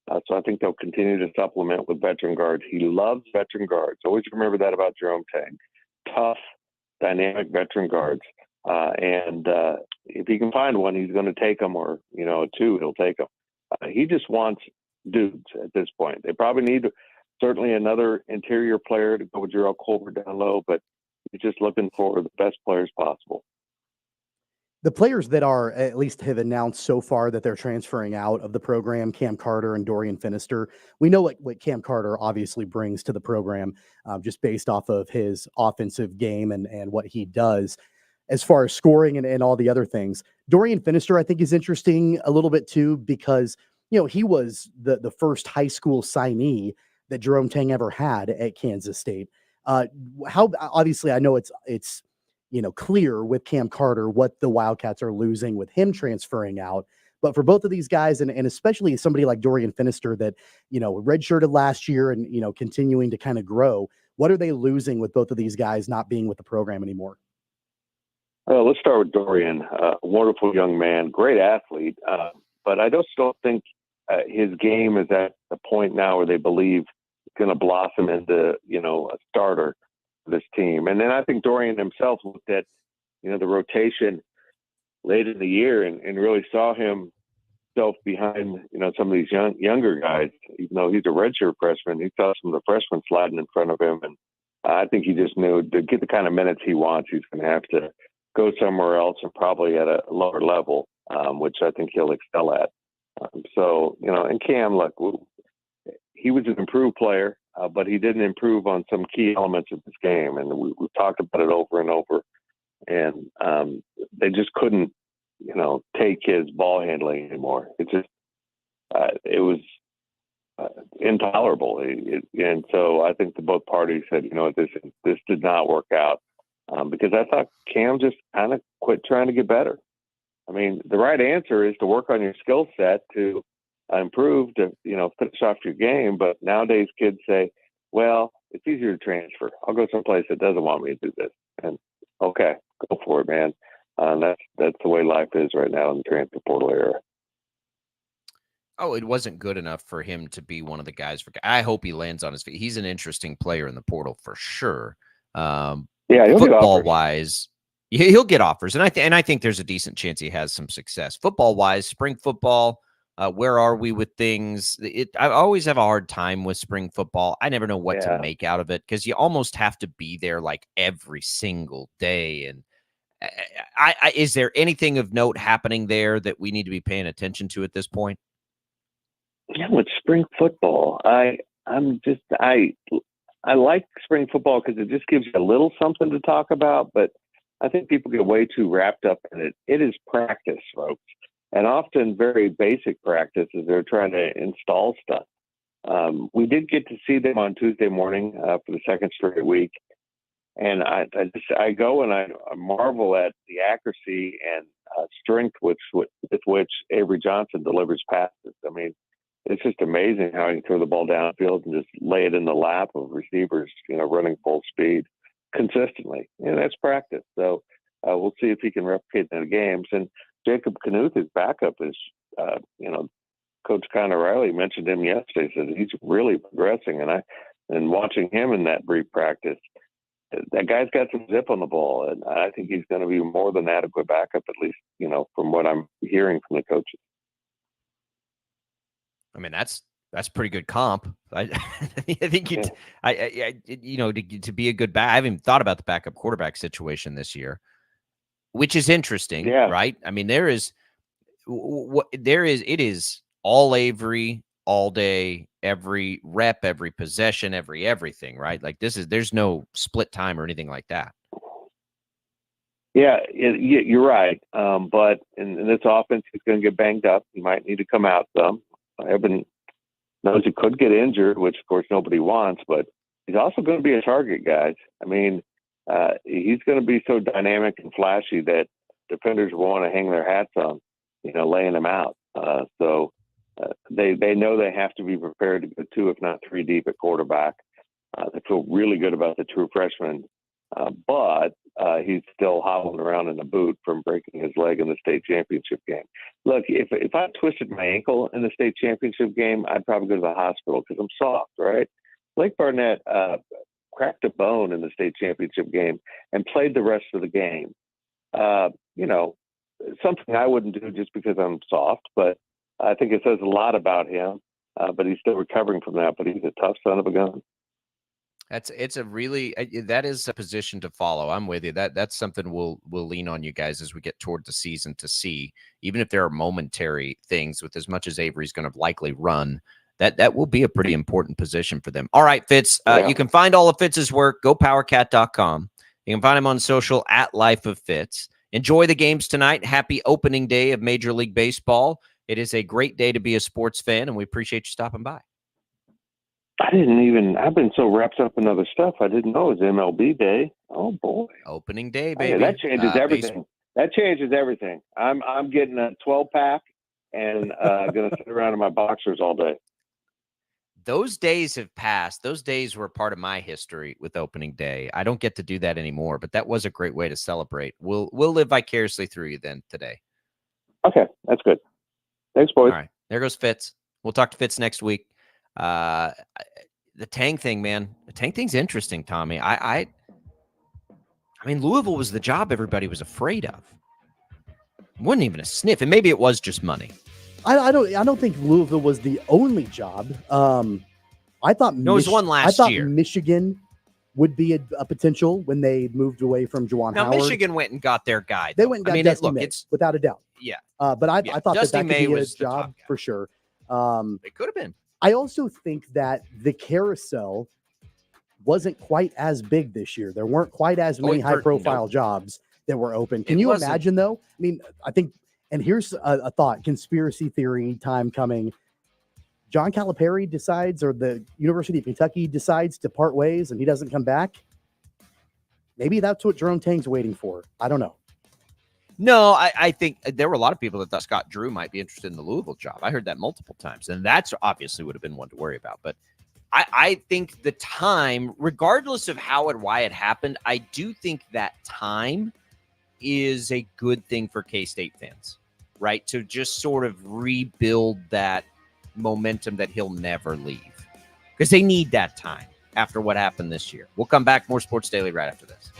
So I think they'll continue to supplement with veteran guards. He loves veteran guards. Always remember that about Jerome Tang. Tough, dynamic veteran guards. And if he can find one, he's going to take them, or, 2, he'll take them. He just wants dudes at this point. They probably need certainly another interior player to go with Gerald Colbert down low, but he's just looking for the best players possible. The players that are at least have announced so far that they're transferring out of the program, Cam Carter and Dorian Finister. We know what Cam Carter obviously brings to the program, just based off of his offensive game and what he does as far as scoring and all the other things. Dorian Finister, I think, is interesting a little bit too, because, he was the first high school signee that Jerome Tang ever had at Kansas State. How obviously I know it's clear with Cam Carter what the Wildcats are losing with him transferring out. But for both of these guys, and especially somebody like Dorian Finister that, redshirted last year and, continuing to kind of grow, what are they losing with both of these guys not being with the program anymore? Let's start with Dorian. A wonderful young man, great athlete. But I still think his game is at the point now where they believe it's going to blossom into, a starter for this team. And then I think Dorian himself looked at, the rotation late in the year and really saw himself behind, some of these younger guys. Even though he's a redshirt freshman, he saw some of the freshmen sliding in front of him. And I think he just knew to get the kind of minutes he wants, he's going to have to go somewhere else and probably at a lower level, which I think he'll excel at. And Cam, look, he was an improved player, but he didn't improve on some key elements of this game. And we've talked about it over and over. And they just couldn't, take his ball handling anymore. It just, it was intolerable. And so I think both parties said, this did not work out. Because I thought Cam just kind of quit trying to get better. I mean, the right answer is to work on your skill set to improve, to, finish off your game. But nowadays kids say, well, it's easier to transfer. I'll go someplace that doesn't want me to do this. And okay, go for it, man. That's the way life is right now in the transfer portal era. Oh, it wasn't good enough for him to be one of the guys. I hope he lands on his feet. He's an interesting player in the portal for sure. Yeah, football wise, he'll get offers, and I think there's a decent chance he has some success. Football wise, spring football, where are we with things? I always have a hard time with spring football. I never know what to make out of it because you almost have to be there like every single day, and Is there anything of note happening there that we need to be paying attention to at this point? Yeah, with spring football, I like spring football because it just gives you a little something to talk about. But I think people get way too wrapped up in it. It is practice, folks, and often very basic practice as they're trying to install stuff. We did get to see them on Tuesday morning for the second straight week. And I go and I marvel at the accuracy and strength with which Avery Johnson delivers passes. I mean, it's just amazing how he can throw the ball downfield and just lay it in the lap of receivers, running full speed consistently. And that's practice. So we'll see if he can replicate that in games. And Jacob Knuth, his backup, is, Coach Connor Riley mentioned him yesterday. Said he's really progressing. And watching him in that brief practice, that guy's got some zip on the ball, and I think he's going to be more than adequate backup, at least, from what I'm hearing from the coaches. I mean, that's pretty good comp. I think to be a good back. I haven't even thought about the backup quarterback situation this year, which is interesting, right? I mean, it is all Avery all day, every rep, every possession, everything, right? Like there's no split time or anything like that. Yeah, you're right. But in this offense, he's going to get banged up. He might need to come out some. Evan knows he could get injured, which of course nobody wants, but he's also going to be a target, guys. I mean, he's going to be so dynamic and flashy that defenders will want to hang their hats on, laying him out. So they know they have to be prepared to go 2, if not 3 deep at quarterback. They feel really good about the true freshman, but he's still hobbling around in a boot from breaking his leg in the state championship game. Look, if I twisted my ankle in the state championship game, I'd probably go to the hospital because I'm soft, right? Blake Barnett cracked a bone in the state championship game and played the rest of the game. Something I wouldn't do just because I'm soft, but I think it says a lot about him. But he's still recovering from that. But he's a tough son of a gun. That is a position to follow. I'm with you. That's something we'll lean on you guys as we get toward the season to see, even if there are momentary things. With as much as Avery's going to likely run, that will be a pretty important position for them. All right, Fitz, you can find all of Fitz's work. Go powercat.com. You can find him on social at Life of Fitz. Enjoy the games tonight. Happy opening day of Major League Baseball. It is a great day to be a sports fan, and we appreciate you stopping by. I've been so wrapped up in other stuff, I didn't know it was MLB day. Oh, boy. Opening day, baby. That changes everything. That changes everything. I'm getting a 12-pack and going to sit around in my boxers all day. Those days have passed. Those days were part of my history with opening day. I don't get to do that anymore, but that was a great way to celebrate. We'll live vicariously through you then today. Okay, that's good. Thanks, boys. All right, there goes Fitz. We'll talk to Fitz next week. The Tang thing, man. The Tang thing's interesting, Tommy. I mean, Louisville was the job everybody was afraid of. It wasn't even a sniff, and maybe it was just money. I don't think Louisville was the only job. I thought it was one last year. I thought Michigan would be a potential when they moved away from Juwan Howard. Michigan went and got their guy. They went and got Dusty May, without a doubt. Yeah. But I thought Dusty that May could be a was job for sure. It could have been. I also think that the carousel wasn't quite as big this year. There weren't quite as many high-profile jobs that were open. Can you imagine, though? I mean, I think, and here's a thought, conspiracy theory time coming. John Calipari decides, or the University of Kentucky decides to part ways and he doesn't come back. Maybe that's what Jerome Tang's waiting for. I don't know. No, I think there were a lot of people that thought Scott Drew might be interested in the Louisville job. I heard that multiple times, and that's obviously would have been one to worry about. But I think the time, regardless of how and why it happened, I do think that time is a good thing for K-State fans, right? To just sort of rebuild that momentum that he'll never leave, because they need that time after what happened this year. We'll come back. More Sports Daily right after this.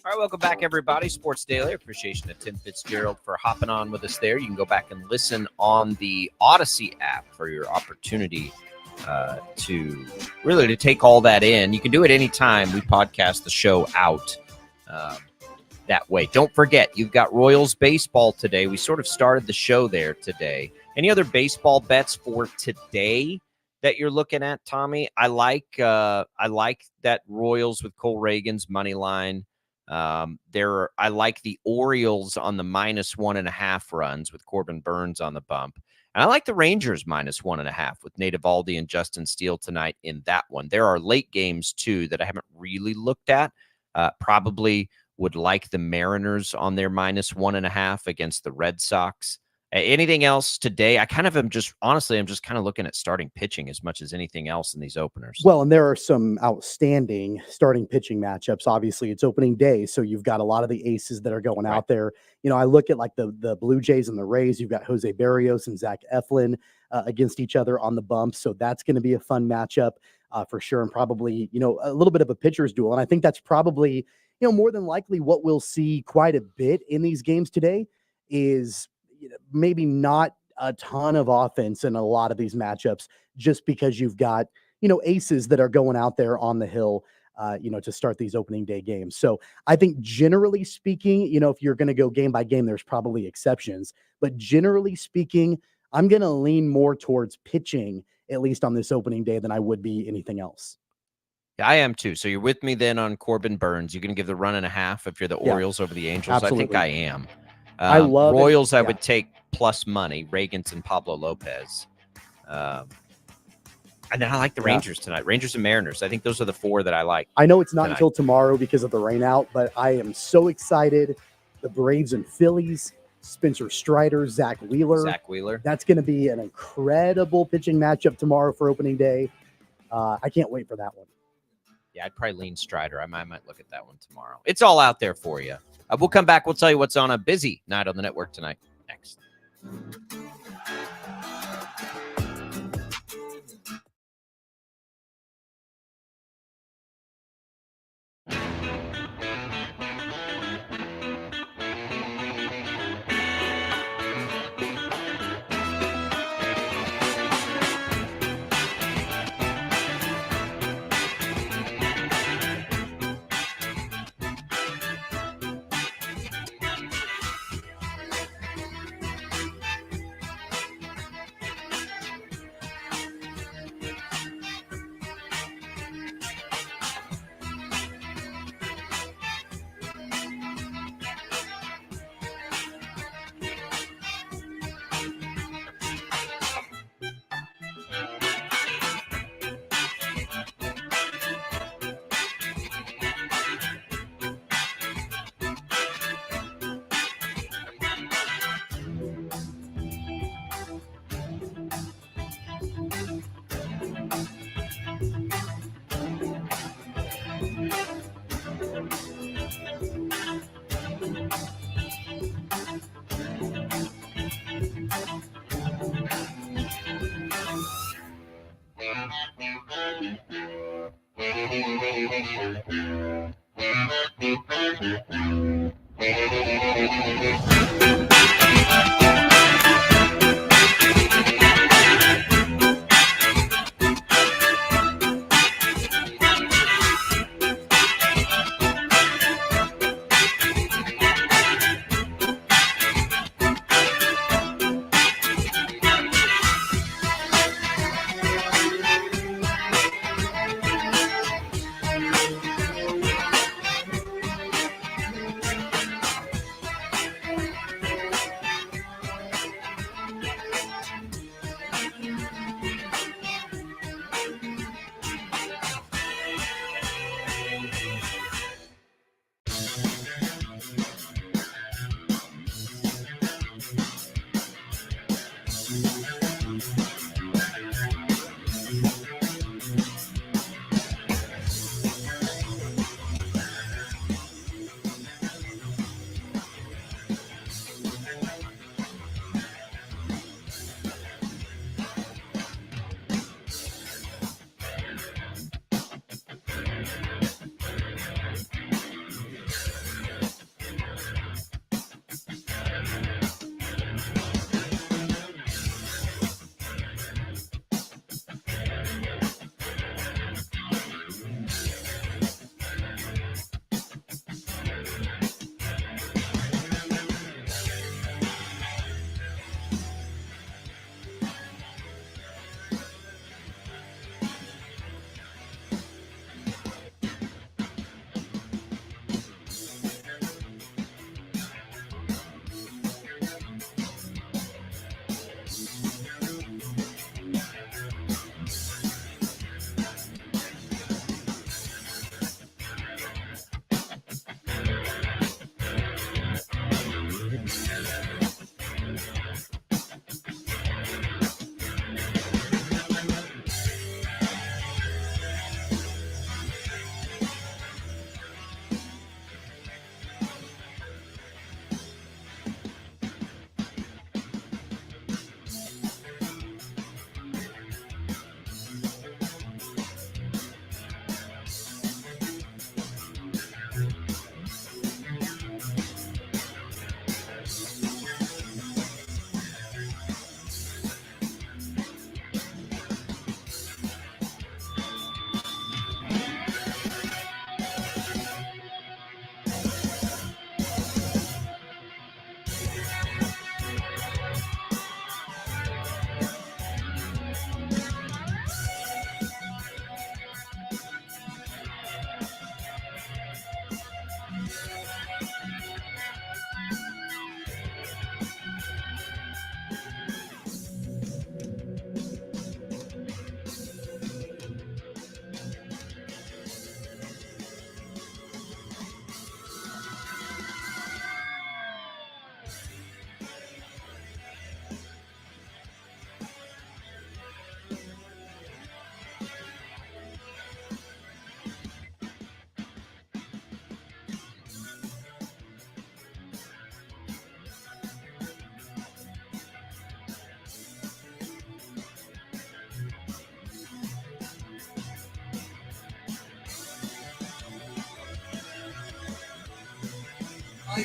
All right, welcome back, everybody. Sports Daily. Appreciation to Tim Fitzgerald for hopping on with us there. You can go back and listen on the Odyssey app for your opportunity to take all that in. You can do it anytime we podcast the show out that way. Don't forget, you've got Royals baseball today. We sort of started the show there today. Any other baseball bets for today that you're looking at, Tommy? I like that Royals with Cole Reagan's money line. I like the Orioles on the -1.5 runs with Corbin Burns on the bump. And I like the Rangers -1.5 with Nate Eovaldi and Justin Steele tonight in that one. There are late games, too, that I haven't really looked at. Probably would like the Mariners on their -1.5 against the Red Sox. Anything else today? I'm just kind of looking at starting pitching as much as anything else in these openers. Well, and there are some outstanding starting pitching matchups. Obviously, it's opening day, so you've got a lot of the aces that are going out there. You know, I look at like the Blue Jays and the Rays. You've got Jose Barrios and Zach Eflin against each other on the bump, so that's going to be a fun matchup for sure, and probably a little bit of a pitcher's duel. And I think that's probably more than likely what we'll see quite a bit in these games today. Is maybe not a ton of offense in a lot of these matchups, just because you've got, aces that are going out there on the hill, to start these opening day games. So I think generally speaking, if you're going to go game by game, there's probably exceptions, but generally speaking, I'm going to lean more towards pitching at least on this opening day, than I would be anything else. Yeah, I am too. So you're with me then on Corbin Burns. You're going to give the 1.5 if you're the Yeah, Orioles over the Angels. absolutely. I think I am. I love it. Royals. I Yeah. would take plus money. Reagans and Pablo Lopez. And then I like the Rangers tonight. Rangers and Mariners. I think those are the 4 that I like. I know it's not tonight. until tomorrow because of the rain out, but I am so excited. The Braves and Phillies, Spencer Strider, Zach Wheeler. That's going to be an incredible pitching matchup tomorrow for opening day. I can't wait for that one. Yeah, I'd probably lean Strider. I might look at that one tomorrow. It's all out there for you. We'll come back. We'll tell you what's on a busy night on the network tonight. Next.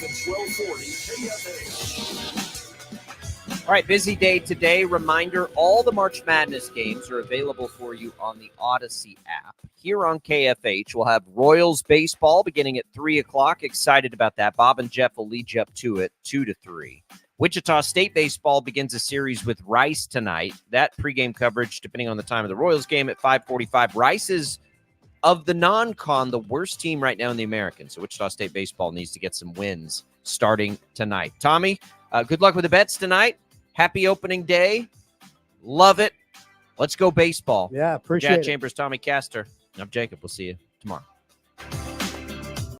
and 1240 KFH. All right, busy day today. Reminder, all the March Madness games are available for you on the Odyssey app. Here on KFH, we'll have Royals baseball beginning at 3 o'clock. Excited about that. Bob and Jeff will lead you up to it, 2 to 3. Wichita State baseball begins a series with Rice tonight. That pregame coverage, depending on the time of the Royals game, at 5:45. Rice is, of the non-con, the worst team right now in the American. So Wichita State baseball needs to get some wins starting tonight. Tommy, good luck with the bets tonight. Happy opening day. Love it. Let's go baseball. Yeah, appreciate Jack it. Chambers, Tommy Castor. I'm Jacob. We'll see you tomorrow.